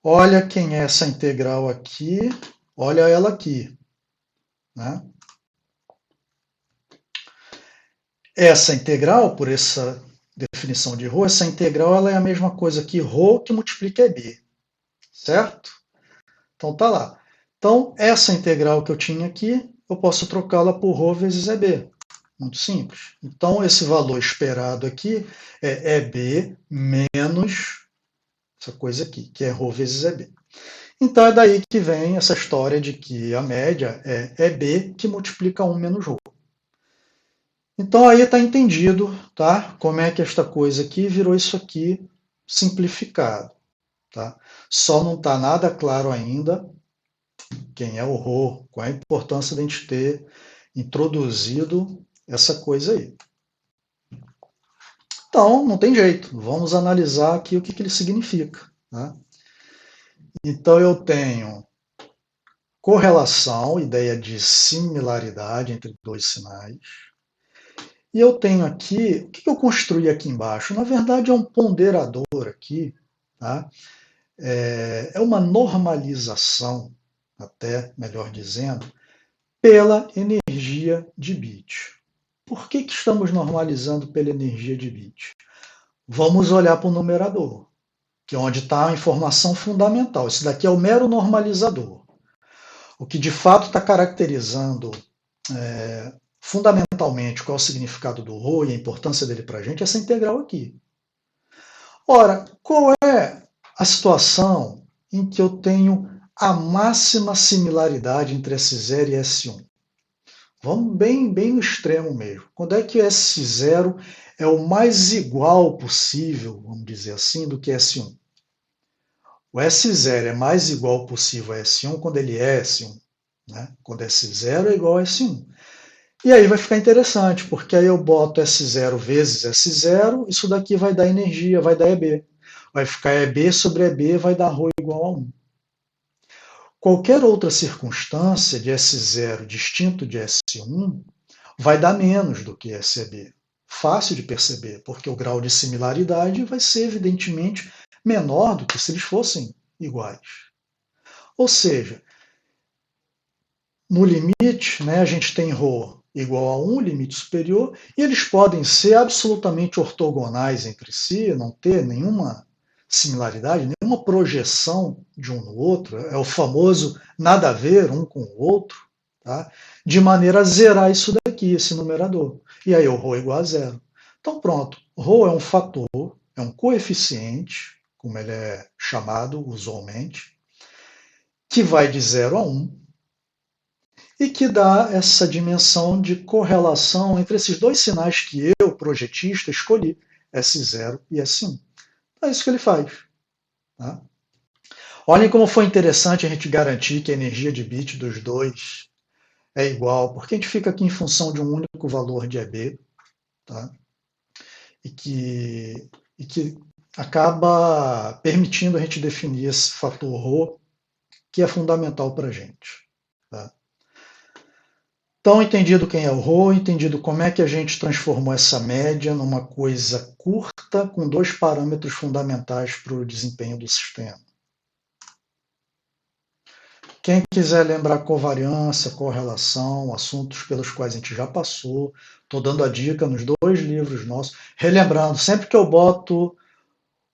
Olha quem é essa integral aqui, olha ela aqui. Né? Essa integral, por essa definição de ρ, essa integral ela é a mesma coisa que ρ que multiplica EB. Certo? Então tá lá. Então, essa integral que eu tinha aqui, eu posso trocá-la por ρ vezes EB. Muito simples. Então, esse valor esperado aqui é EB menos essa coisa aqui, que é ρ vezes EB. Então, é daí que vem essa história de que a média é EB que multiplica 1 menos ρ. Então, aí está entendido, tá? Como é que esta coisa aqui virou isso aqui simplificado. Tá? Só não está nada claro ainda quem é o ρ, qual é a importância de a gente ter introduzido essa coisa aí. Então, não tem jeito, vamos analisar aqui o que ele significa. Né? Então, eu tenho correlação, ideia de similaridade entre dois sinais. E eu tenho aqui, o que eu construí aqui embaixo? Na verdade, é um ponderador aqui, tá? É uma normalização, até melhor dizendo, pela energia de bit. Por que estamos normalizando pela energia de bit? Vamos olhar para o numerador, que é onde está a informação fundamental. Esse daqui é o mero normalizador. O que de fato está caracterizando fundamentalmente qual é o significado do ρ e a importância dele para a gente é essa integral aqui. Ora, qual é a situação em que eu tenho a máxima similaridade entre S0 e S1? Vamos bem no extremo mesmo. Quando é que S0 é o mais igual possível, vamos dizer assim, do que S1? O S0 é mais igual possível a S1 quando ele é S1. Né? Quando S0 é igual a S1. E aí vai ficar interessante, porque aí eu boto S0 vezes S0, isso daqui vai dar energia, vai dar EB. Vai ficar EB sobre EB, vai dar ρ igual a 1. Qualquer outra circunstância de S0 distinto de S1 vai dar menos do que SEB. Fácil de perceber, porque o grau de similaridade vai ser evidentemente menor do que se eles fossem iguais. Ou seja, no limite, né, a gente tem ρ igual a 1, limite superior, e eles podem ser absolutamente ortogonais entre si, não ter nenhuma similaridade, nenhuma projeção de um no outro, é o famoso nada a ver um com o outro, tá? De maneira a zerar isso daqui, esse numerador. E aí o ρ é igual a zero. Então pronto, ρ é um fator, é um coeficiente, como ele é chamado usualmente, que vai de 0 a 1, e que dá essa dimensão de correlação entre esses dois sinais que eu, projetista, escolhi, S0 e S1. É isso que ele faz. Tá? Olhem como foi interessante a gente garantir que a energia de bit dos dois é igual, porque a gente fica aqui em função de um único valor de EB, tá? e que acaba permitindo a gente definir esse fator ρ, que é fundamental para a gente. Tá? Então, entendido quem é o ρ, entendido como é que a gente transformou essa média numa coisa curta com dois parâmetros fundamentais para o desempenho do sistema. Quem quiser lembrar covariância, correlação, assuntos pelos quais a gente já passou, estou dando a dica nos dois livros nossos. Relembrando, sempre que eu boto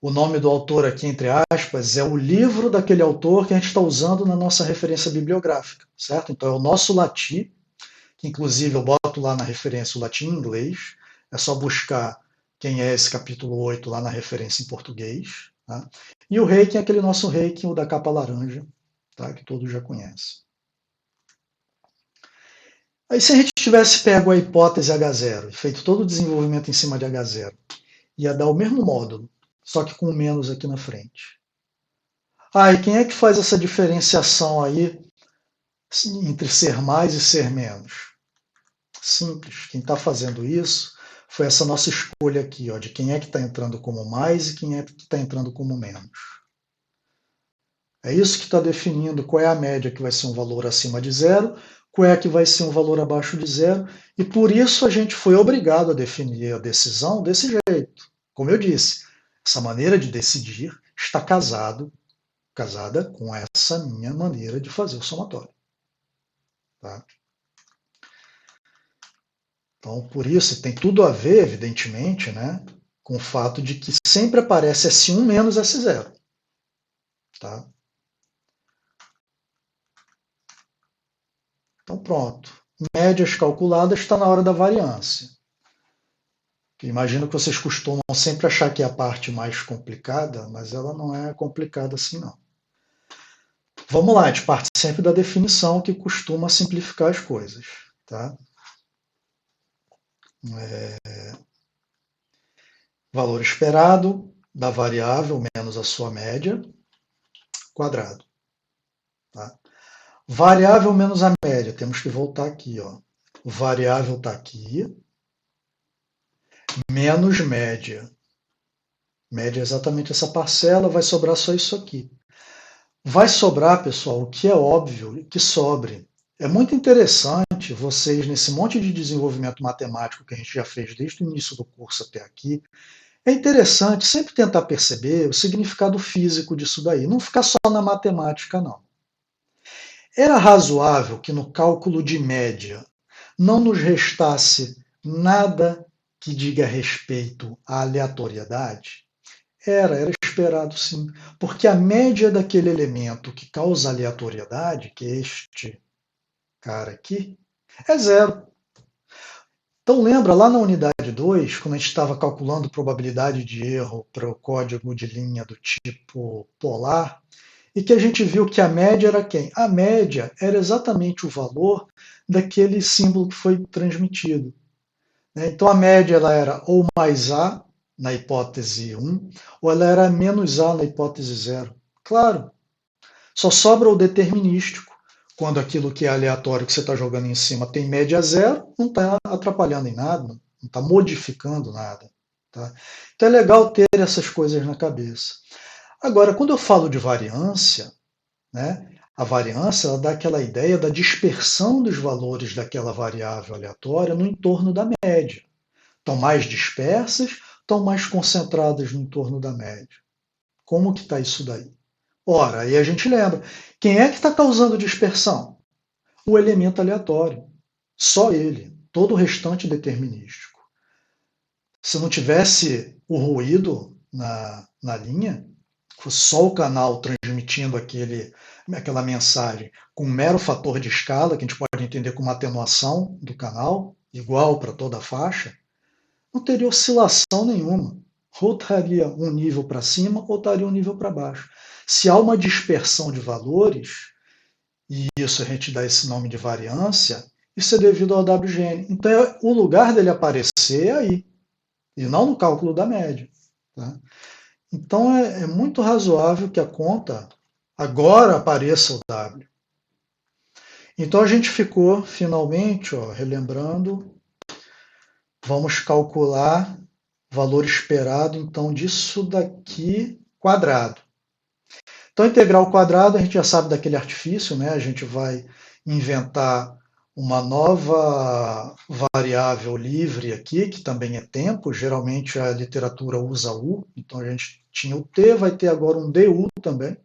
o nome do autor aqui entre aspas, é o livro daquele autor que a gente está usando na nossa referência bibliográfica, certo? Então é o nosso Lati, que inclusive eu boto lá na referência o latim em inglês, é só buscar quem é esse capítulo 8 lá na referência em português. Tá? E o Reiki é aquele nosso Reiki, o da capa laranja, tá? Que todos já conhecem. Aí se a gente tivesse pego a hipótese H0 e feito todo o desenvolvimento em cima de H0, ia dar o mesmo módulo, só que com menos aqui na frente. E quem é que faz essa diferenciação aí entre ser mais e ser menos? Simples. Quem está fazendo isso foi essa nossa escolha aqui, ó, de quem é que está entrando como mais e quem é que está entrando como menos. É isso que está definindo qual é a média que vai ser um valor acima de zero, qual é que vai ser um valor abaixo de zero, e por isso a gente foi obrigado a definir a decisão desse jeito. Como eu disse, essa maneira de decidir está casada com essa minha maneira de fazer o somatório. Tá? Então, por isso, tem tudo a ver, evidentemente, né, com o fato de que sempre aparece S1 menos S0. Tá? Então, pronto. Médias calculadas está na hora da variância. Imagino que vocês costumam sempre achar que é a parte mais complicada, mas ela não é complicada assim, não. Vamos lá, a gente parte sempre da definição que costuma simplificar as coisas. Tá? Valor esperado da variável menos a sua média, quadrado. Tá? Variável menos a média, temos que voltar aqui. Ó. Variável está aqui, menos média. Média é exatamente essa parcela, vai sobrar só isso aqui. Vai sobrar, pessoal, o que é óbvio que sobre. É muito interessante vocês, nesse monte de desenvolvimento matemático que a gente já fez desde o início do curso até aqui, é interessante sempre tentar perceber o significado físico disso daí, não ficar só na matemática, não. Era razoável que no cálculo de média não nos restasse nada que diga respeito à aleatoriedade? Era esperado sim, porque a média daquele elemento que causa aleatoriedade, que é este cara aqui, é zero. Então lembra lá na unidade 2, quando a gente estava calculando probabilidade de erro para o código de linha do tipo polar, e que a gente viu que a média era quem? A média era exatamente o valor daquele símbolo que foi transmitido. Então a média ela era ou mais A na hipótese 1, ou ela era menos A na hipótese 0. Claro, só sobra o determinístico. Quando aquilo que é aleatório que você está jogando em cima tem média zero, não está atrapalhando em nada, não está modificando nada. Tá? Então é legal ter essas coisas na cabeça. Agora, quando eu falo de variância, né, a variância ela dá aquela ideia da dispersão dos valores daquela variável aleatória no entorno da média. Estão mais dispersas, estão mais concentradas no entorno da média. Como que está isso daí? Ora, aí a gente lembra. Quem é que está causando dispersão? O elemento aleatório. Só ele. Todo o restante determinístico. Se não tivesse o ruído na linha, fosse só o canal transmitindo aquela mensagem com um mero fator de escala, que a gente pode entender como atenuação do canal, igual para toda a faixa, não teria oscilação nenhuma. Ou estaria um nível para cima ou estaria um nível para baixo. Se há uma dispersão de valores, e isso a gente dá esse nome de variância, isso é devido ao WGN. Então, o lugar dele aparecer é aí, e não no cálculo da média. Tá? Então, é muito razoável que a conta agora apareça o W. Então, a gente ficou, finalmente, ó, relembrando, vamos calcular valor esperado, então, disso daqui quadrado. Então, integral quadrado, a gente já sabe daquele artifício, né? A gente vai inventar uma nova variável livre aqui, que também é tempo. Geralmente a literatura usa U, então a gente tinha o T, vai ter agora um DU também.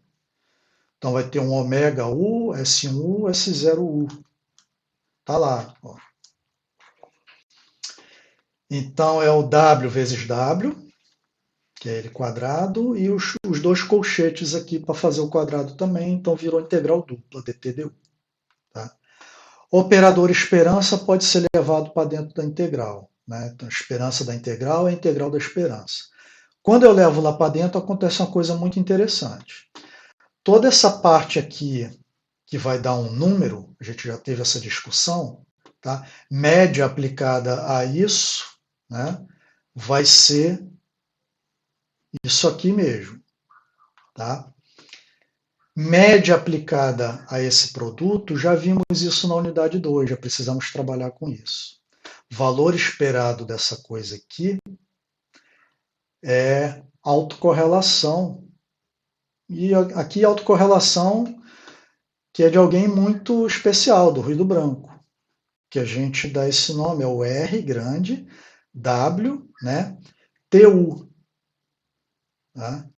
Então vai ter um ômega U, S1U, S0U. Tá lá. Ó. Então é o W vezes W, que é ele quadrado, e os dois colchetes aqui para fazer o quadrado também, então virou integral dupla, dTdu. Tá? O operador esperança pode ser levado para dentro da integral. Né? Então, a esperança da integral é a integral da esperança. Quando eu levo lá para dentro, acontece uma coisa muito interessante. Toda essa parte aqui, que vai dar um número, a gente já teve essa discussão, tá? Média aplicada a isso, né? Vai ser isso aqui mesmo. Tá? Média aplicada a esse produto, já vimos isso na unidade 2, já precisamos trabalhar com isso. valor esperado dessa coisa aqui é autocorrelação. E aqui autocorrelação que é de alguém muito especial, do ruído branco, que a gente dá esse nome, é o R grande, W, né, TU, tá?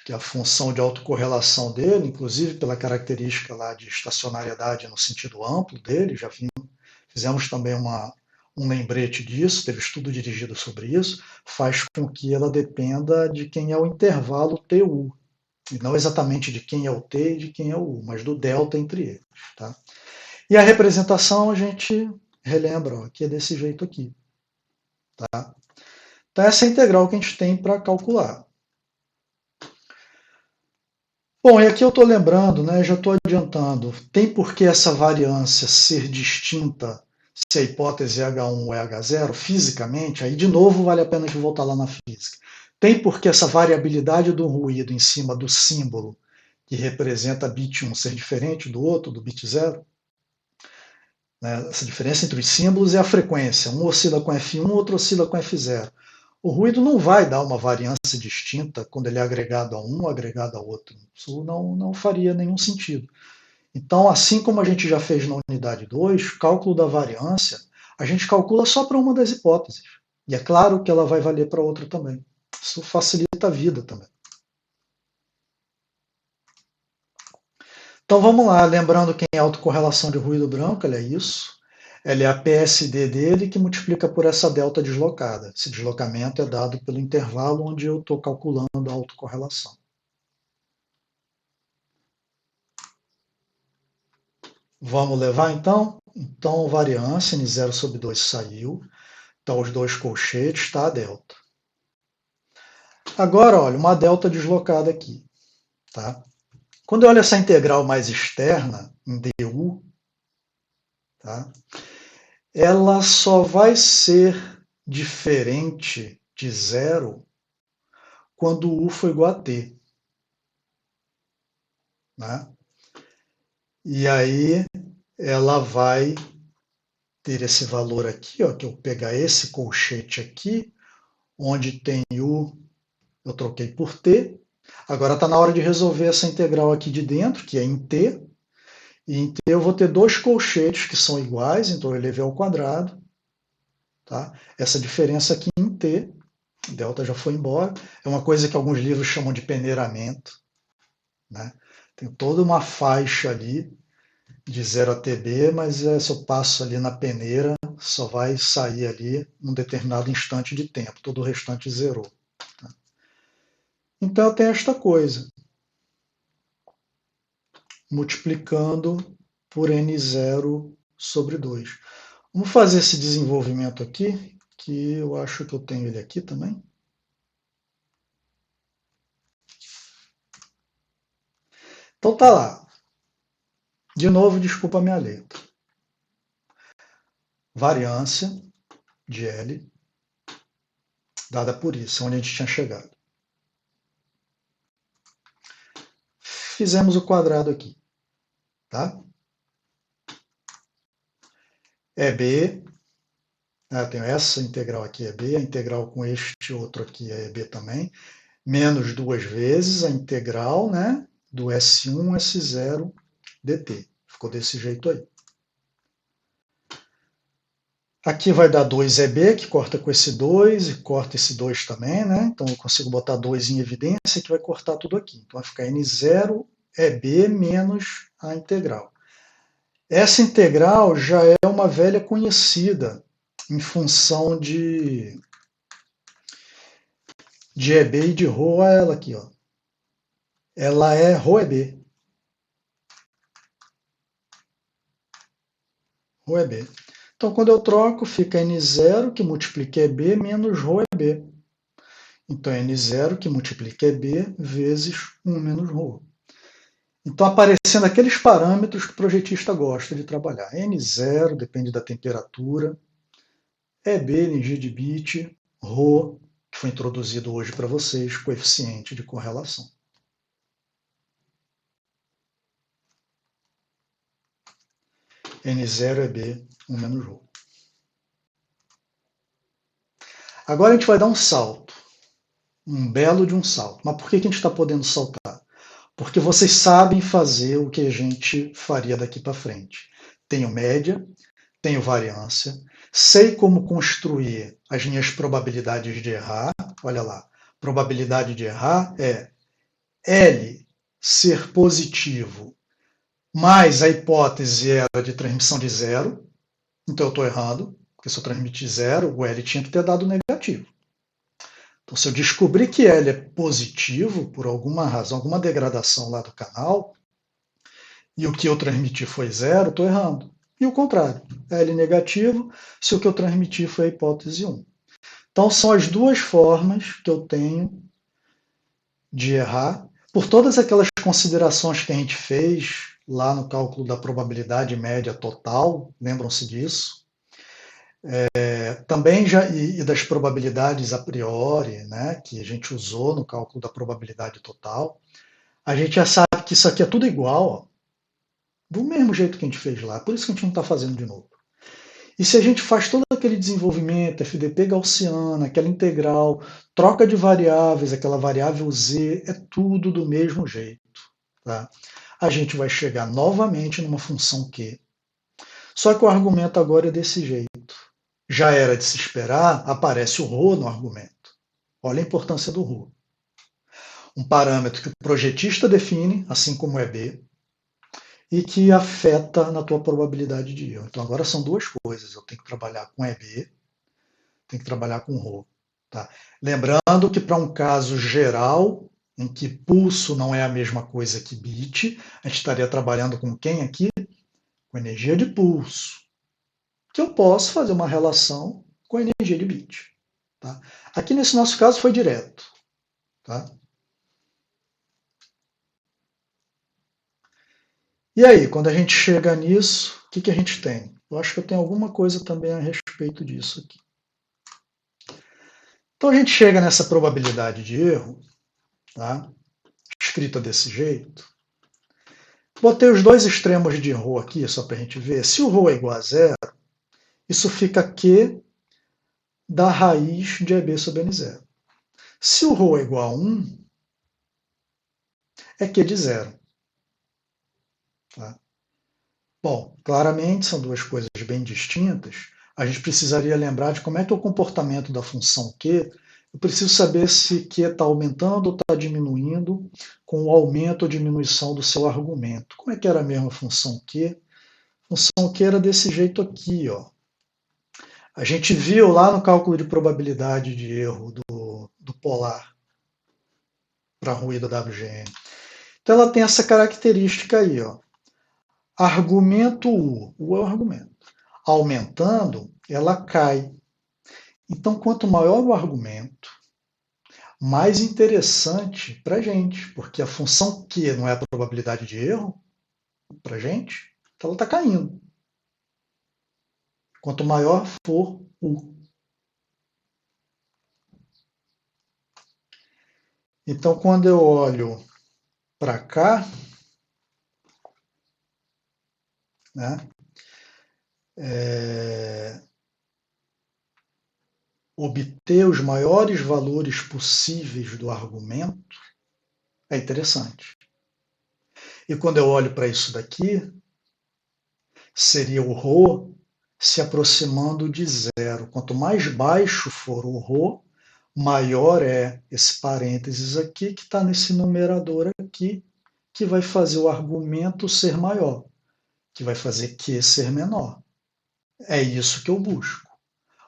Que é a função de autocorrelação dele, inclusive pela característica lá de estacionariedade no sentido amplo dele, fizemos também um lembrete disso, teve estudo dirigido sobre isso, faz com que ela dependa de quem é o intervalo TU, e não exatamente de quem é o T e de quem é o U, mas do delta entre eles. Tá? E a representação a gente relembra, ó, que é desse jeito aqui. Tá? Então essa é a integral que a gente tem para calcular. Bom, e aqui eu estou lembrando, né, já estou adiantando, tem por que essa variância ser distinta se a hipótese é H1 ou é H0, fisicamente, aí de novo vale a pena a gente voltar lá na física. Tem por que essa variabilidade do ruído em cima do símbolo que representa bit 1 ser diferente do outro, do bit 0? Né? Essa diferença entre os símbolos é a frequência. Um oscila com F1, outro oscila com F0. O ruído não vai dar uma variância distinta quando ele é agregado a um ou agregado a outro. Isso não faria nenhum sentido. Então, assim como a gente já fez na unidade 2, cálculo da variância, a gente calcula só para uma das hipóteses. E é claro que ela vai valer para outra também. Isso facilita a vida também. Então vamos lá, lembrando quem é a autocorrelação de ruído branco, ela é isso. Ela é a PSD dele que multiplica por essa delta deslocada. Esse deslocamento é dado pelo intervalo onde eu estou calculando a autocorrelação. Vamos levar então? Então, variância N0 sobre 2 saiu. Então, os dois colchetes está a delta. Agora, olha, uma delta deslocada aqui. Tá? Quando eu olho essa integral mais externa, em du, tá? Ela só vai ser diferente de zero quando u for igual a t. Né? E aí ela vai ter esse valor aqui, ó, que eu pegar esse colchete aqui, onde tem u, eu troquei por t. Agora está na hora de resolver essa integral aqui de dentro, que é em t. E em t eu vou ter dois colchetes que são iguais, então eu elevei ao quadrado. Tá? Essa diferença aqui em t, delta já foi embora, é uma coisa que alguns livros chamam de peneiramento. Né? Tem toda uma faixa ali de 0 a TB, mas se eu passo ali na peneira, só vai sair ali num determinado instante de tempo, todo o restante zerou. Tá? Então eu tenho esta coisa, multiplicando por n0 sobre 2. Vamos fazer esse desenvolvimento aqui, que eu acho que eu tenho ele aqui também. Então tá lá. De novo, desculpa a minha letra. Variância de L, dada por isso, onde a gente tinha chegado. Fizemos o quadrado aqui. Tá? É B, eu tenho essa integral aqui é B, a integral com este outro aqui é B também, menos duas vezes a integral, né, do S1, S0 dt. Ficou desse jeito aí. Aqui vai dar 2EB, que corta com esse 2 e corta esse 2 também, né? Então eu consigo botar 2 em evidência, que vai cortar tudo aqui. Então vai ficar N0EB menos a integral. Essa integral já é uma velha conhecida em função de EB e de Rho, ela aqui, ó. Ela é Rho EB. Rho EB. Então, quando eu troco, fica N0 que multiplica EB menos Rho EB. Então, N0 que multiplica EB vezes 1 menos Rho. Então, aparecendo aqueles parâmetros que o projetista gosta de trabalhar. N0 depende da temperatura, EB, energia de bit, Rho, que foi introduzido hoje para vocês, coeficiente de correlação. N0 é B, 1 menos Rho. Agora a gente vai dar um salto, um belo de um salto. Mas por que a gente está podendo saltar? Porque vocês sabem fazer o que a gente faria daqui para frente. Tenho média, tenho variância, sei como construir as minhas probabilidades de errar. Olha lá, probabilidade de errar é L ser positivo mais a hipótese era de transmissão de zero, então eu estou errando, porque se eu transmitir zero, o L tinha que ter dado negativo. Então, se eu descobrir que L é positivo, por alguma razão, alguma degradação lá do canal, e o que eu transmiti foi zero, estou errando. E o contrário, L negativo, se o que eu transmiti foi a hipótese 1. Então, são as duas formas que eu tenho de errar, por todas aquelas considerações que a gente fez lá no cálculo da probabilidade média total, lembram-se disso? Também já e das probabilidades a priori, né, que a gente usou no cálculo da probabilidade total. A gente já sabe que isso aqui é tudo igual, ó, do mesmo jeito que a gente fez lá, por isso que a gente não está fazendo de novo. E se a gente faz todo aquele desenvolvimento, FDP gaussiana, aquela integral, troca de variáveis, aquela variável z, é tudo do mesmo jeito. Tá? A gente vai chegar novamente numa função Q. Só que o argumento agora é desse jeito. Já era de se esperar, aparece o ρ no argumento. Olha a importância do ρ. Um parâmetro que o projetista define, assim como é B, e que afeta na tua probabilidade de erro. Então agora são duas coisas. Eu tenho que trabalhar com EB, tenho que trabalhar com ρ. Tá? Lembrando que para um caso geral, em que pulso não é a mesma coisa que bit, a gente estaria trabalhando com quem aqui? Com energia de pulso. Que eu posso fazer uma relação com a energia de bit. Tá? Aqui nesse nosso caso foi direto. Tá? E aí, quando a gente chega nisso, o que, que a gente tem? Eu acho que eu tenho alguma coisa também a respeito disso aqui. Então a gente chega nessa probabilidade de erro, tá? Escrita desse jeito. Botei os dois extremos de ρ aqui, só para a gente ver. Se o ρ é igual a zero, isso fica Q da raiz de EB sobre N0. Se o ρ é igual a 1, é Q de zero. Tá? Bom, claramente são duas coisas bem distintas. A gente precisaria lembrar de como é que é o comportamento da função Q. Eu preciso saber se Q está aumentando ou está diminuindo com o aumento ou diminuição do seu argumento. Como é que era mesmo a função Q? A função Q era desse jeito aqui, ó. A gente viu lá no cálculo de probabilidade de erro do polar para ruído WGN. Então ela tem essa característica aí, ó. Argumento U é o argumento. Aumentando, ela cai. Então, quanto maior o argumento, mais interessante para a gente, porque a função Q não é a probabilidade de erro para a gente, então ela está caindo. Quanto maior for U. Então, quando eu olho para cá, né, obter os maiores valores possíveis do argumento é interessante. E quando eu olho para isso daqui, seria o ρ se aproximando de zero. Quanto mais baixo for o ρ, maior é esse parênteses aqui, que está nesse numerador aqui, que vai fazer o argumento ser maior, que vai fazer Q ser menor. É isso que eu busco.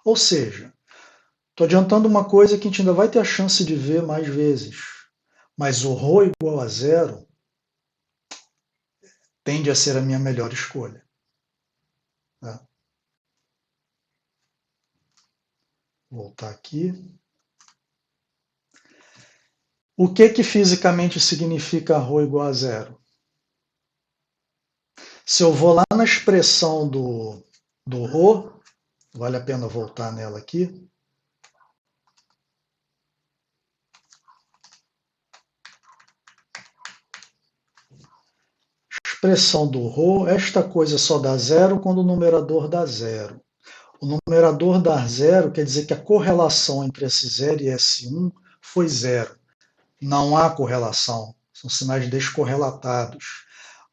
Ou seja, estou adiantando uma coisa que a gente ainda vai ter a chance de ver mais vezes. Mas o ρ igual a zero tende a ser a minha melhor escolha. Tá? Voltar aqui. O que fisicamente significa ρ igual a zero? Se eu vou lá na expressão do ρ, vale a pena voltar nela aqui. Expressão do ρ, esta coisa só dá zero quando o numerador dá zero. O numerador dar zero quer dizer que a correlação entre S0 e S1 foi zero. Não há correlação, são sinais descorrelatados.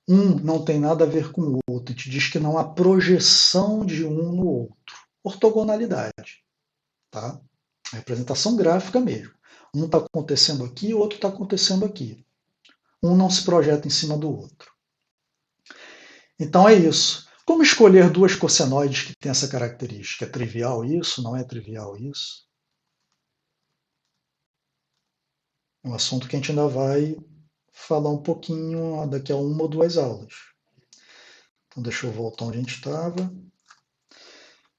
Um não tem nada a ver com o outro, a gente diz que não há projeção de um no outro. Ortogonalidade, tá? Representação gráfica mesmo. Um está acontecendo aqui, o outro está acontecendo aqui. Um não se projeta em cima do outro. Então é isso. Como escolher duas cossenoides que têm essa característica? É trivial isso? Não é trivial isso? É um assunto que a gente ainda vai falar um pouquinho daqui a uma ou duas aulas. Então deixa eu voltar onde a gente estava.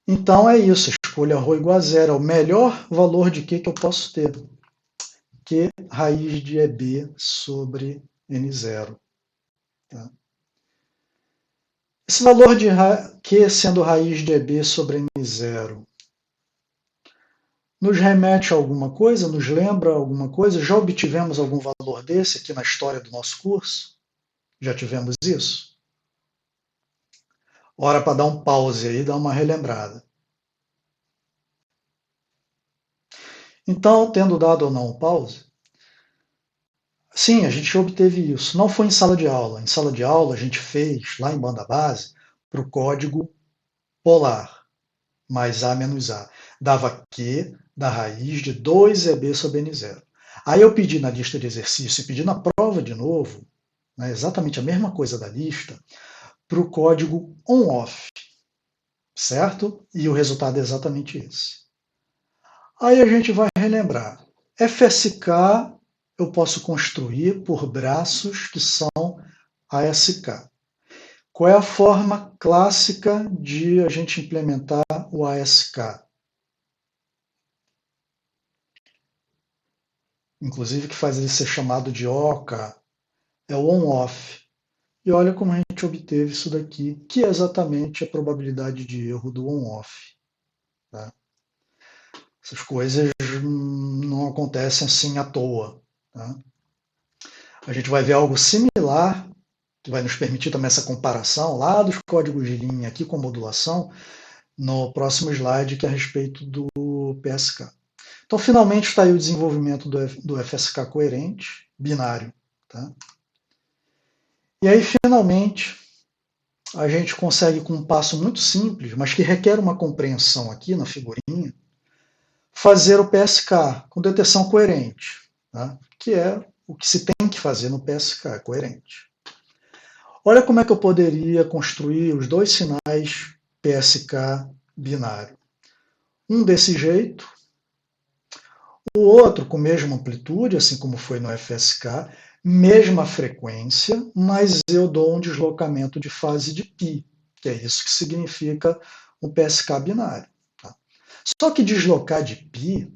Então é isso, escolha ρ igual a zero. É o melhor valor de que eu posso ter? Que raiz de EB sobre N0. Tá? Esse valor de Q sendo raiz de EB sobre N0 nos remete a alguma coisa? Nos lembra alguma coisa? Já obtivemos algum valor desse aqui na história do nosso curso? Já tivemos isso? Hora para dar um pause aí e dar uma relembrada. Então, tendo dado ou não um pause, sim, a gente obteve isso. Não foi em sala de aula. Em sala de aula, a gente fez, lá em banda base, para o código polar, mais A menos A. Dava Q da raiz de 2EB sobre N0. Aí eu pedi na lista de exercício e pedi na prova de novo, né, exatamente a mesma coisa da lista, para o código on-off, certo? E o resultado é exatamente esse. Aí a gente vai relembrar. FSK eu posso construir por braços que são ASK. Qual é a forma clássica de a gente implementar o ASK? Inclusive que faz ele ser chamado de OCA, é o on-off. E olha como a gente obteve isso daqui, que é exatamente a probabilidade de erro do on-off. Tá? Essas coisas não acontecem assim à toa. Tá? A gente vai ver algo similar, que vai nos permitir também essa comparação lá dos códigos de linha aqui com modulação, no próximo slide, que é a respeito do PSK. Então, finalmente está aí o desenvolvimento do FSK coerente, binário. Tá? E aí, finalmente, a gente consegue, com um passo muito simples, mas que requer uma compreensão aqui na figurinha, fazer o PSK com detecção coerente, tá? Que é o que se tem que fazer no PSK coerente. Olha como é que eu poderia construir os dois sinais PSK binário. Um desse jeito, o outro com mesma amplitude, assim como foi no FSK, mesma frequência, mas eu dou um deslocamento de fase de π, que é isso que significa o PSK binário. Tá? Só que deslocar de π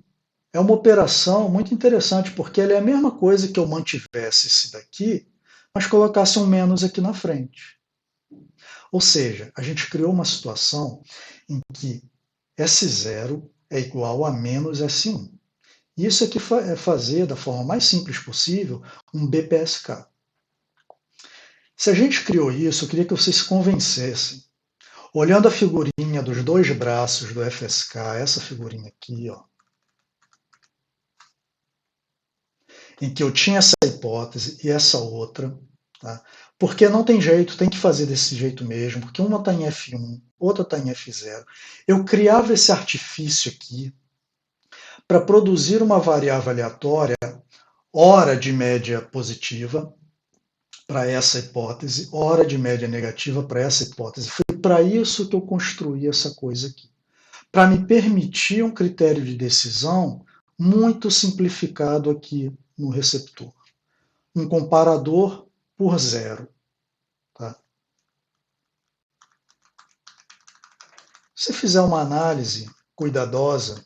é uma operação muito interessante, porque ela é a mesma coisa que eu mantivesse esse daqui, mas colocasse um menos aqui na frente. Ou seja, a gente criou uma situação em que S0 é igual a menos S1. Isso aqui é fazer, da forma mais simples possível, um BPSK. Se a gente criou isso, eu queria que vocês se convencessem. Olhando a figurinha dos dois braços do FSK, essa figurinha aqui, ó, em que eu tinha essa hipótese e essa outra, tá? Porque não tem jeito, tem que fazer desse jeito mesmo, porque uma está em F1, outra está em F0. Eu criava esse artifício aqui para produzir uma variável aleatória, hora de média positiva, para essa hipótese, hora de média negativa para essa hipótese. Foi para isso que eu construí essa coisa aqui. Para me permitir um critério de decisão muito simplificado aqui no receptor. Um comparador por zero. Tá? Se fizer uma análise cuidadosa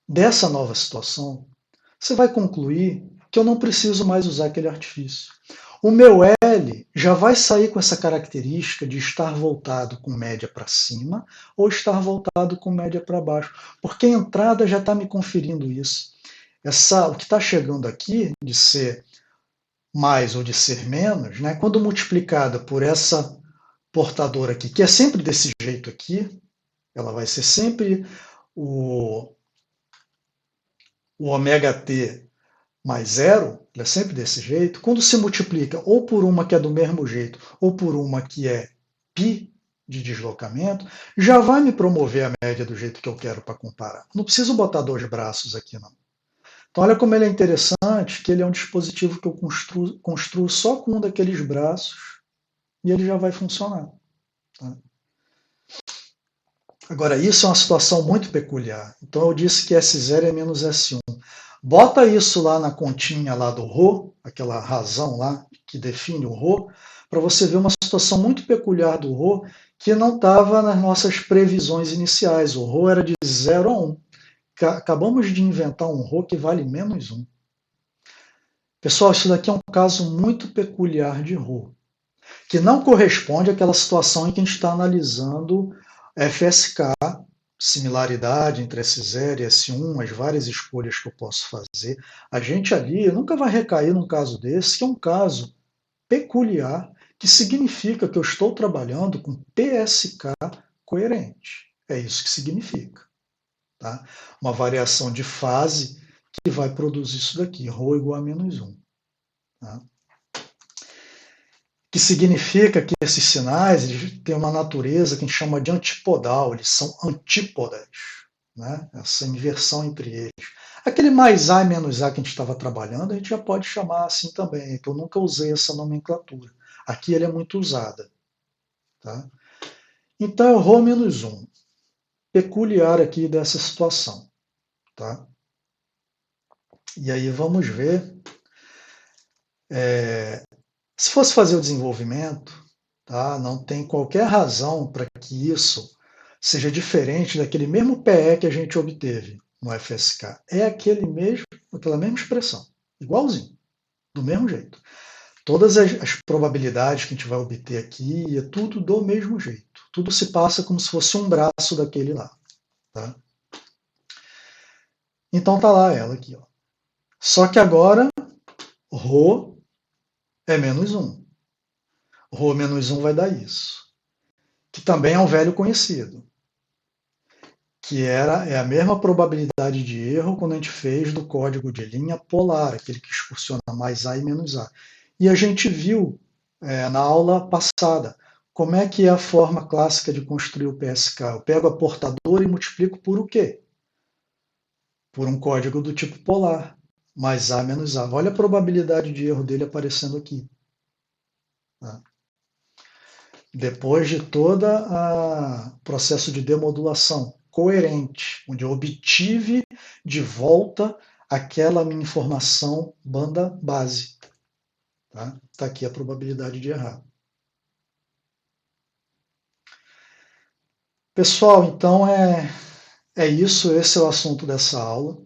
dessa nova situação, você vai concluir que eu não preciso mais usar aquele artifício. O meu L já vai sair com essa característica de estar voltado com média para cima ou estar voltado com média para baixo, porque a entrada já está me conferindo isso. O que está chegando aqui, de ser mais ou de ser menos, né, quando multiplicada por portadora aqui, que é sempre desse jeito aqui, ela vai ser sempre o ômega t mais zero, ela é sempre desse jeito. Quando se multiplica ou por uma que é do mesmo jeito, ou por uma que é π de deslocamento, já vai me promover a média do jeito que eu quero para comparar. Não preciso botar dois braços aqui, não. Então, olha como ele é interessante, que ele é um dispositivo que eu construo só com um daqueles braços e ele já vai funcionar. Tá? Agora, isso é uma situação muito peculiar. Então, eu disse que S0 é menos S1. Bota isso lá na continha lá do ρ, aquela razão lá que define o ρ, para você ver uma situação muito peculiar do ρ que não estava nas nossas previsões iniciais. O ρ era de 0 a 1. Acabamos de inventar um ρ que vale menos 1. Pessoal, isso daqui é um caso muito peculiar de ρ, que não corresponde àquela situação em que a gente está analisando FSK, similaridade entre S0 e S1, as várias escolhas que eu posso fazer. A gente ali nunca vai recair num caso desse, que é um caso peculiar, que significa que eu estou trabalhando com PSK coerente. É isso que significa. Tá? Uma variação de fase que vai produzir isso daqui, ρ igual a menos 1. Tá? Que significa que esses sinais têm uma natureza que a gente chama de antipodal, eles são antípodas, né? Essa inversão entre eles. Aquele mais A e menos A que a gente estava trabalhando, a gente já pode chamar assim também, que eu nunca usei essa nomenclatura. Aqui ele é muito usada. Tá? Então é o ρ menos 1, peculiar aqui dessa situação. Tá? E aí vamos ver. Se fosse fazer o desenvolvimento, tá? Não tem qualquer razão para que isso seja diferente daquele mesmo PE que a gente obteve no FSK. É aquela mesma expressão, igualzinho, do mesmo jeito. Todas as probabilidades que a gente vai obter aqui é tudo do mesmo jeito. Tudo se passa como se fosse um braço daquele lá. Tá? Então tá lá ela aqui. Ó. Só que agora, ρ é menos 1. Ρ menos 1 vai dar isso. Que também é um velho conhecido. Que é a mesma probabilidade de erro quando a gente fez do código de linha polar, aquele que excursiona mais A e menos A. E a gente viu na aula passada como é que é a forma clássica de construir o PSK. Eu pego a portadora e multiplico por o quê? Por um código do tipo polar, mais A menos A. Olha a probabilidade de erro dele aparecendo aqui. Tá? Depois de todo o processo de demodulação coerente, onde eu obtive de volta aquela minha informação banda base. Tá? Tá aqui a probabilidade de errar. Pessoal, então é isso, esse é o assunto dessa aula.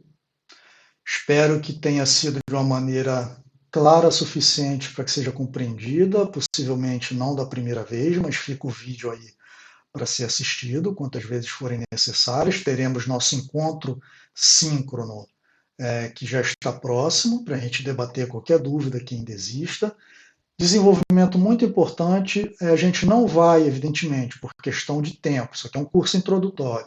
Espero que tenha sido de uma maneira clara o suficiente para que seja compreendida, possivelmente não da primeira vez, mas fica o vídeo aí para ser assistido quantas vezes forem necessárias. Teremos nosso encontro síncrono, que já está próximo, para a gente debater qualquer dúvida que ainda exista. Desenvolvimento muito importante, a gente não vai, evidentemente, por questão de tempo, isso aqui é um curso introdutório,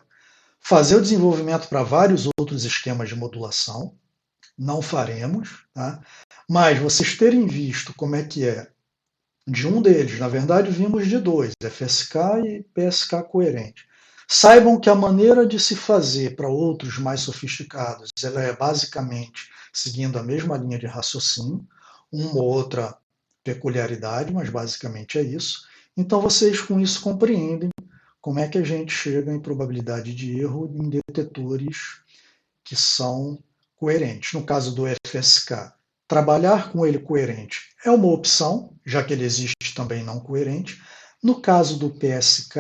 fazer o desenvolvimento para vários outros esquemas de modulação, não faremos, tá? Mas vocês terem visto como é que é de um deles, na verdade vimos de dois, FSK e PSK coerente. Saibam que a maneira de se fazer para outros mais sofisticados, ela é basicamente seguindo a mesma linha de raciocínio, uma ou outra peculiaridade, mas basicamente é isso. Então vocês com isso compreendem como é que a gente chega em probabilidade de erro em detetores que são coerentes. No caso do FSK, trabalhar com ele coerente é uma opção, já que ele existe também não coerente. No caso do PSK,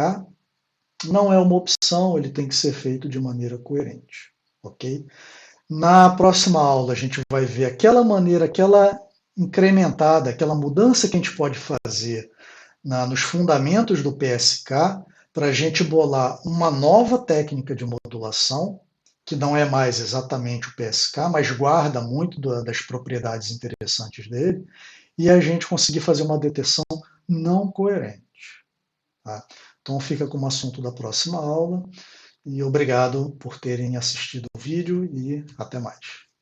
não é uma opção, ele tem que ser feito de maneira coerente, ok? Na próxima aula a gente vai ver aquela maneira, aquela incrementada, aquela mudança que a gente pode fazer nos fundamentos do PSK para a gente bolar uma nova técnica de modulação, que não é mais exatamente o PSK, mas guarda muito das propriedades interessantes dele, e a gente conseguir fazer uma detecção não coerente. Tá? Então fica como assunto da próxima aula e obrigado por terem assistido o vídeo e até mais.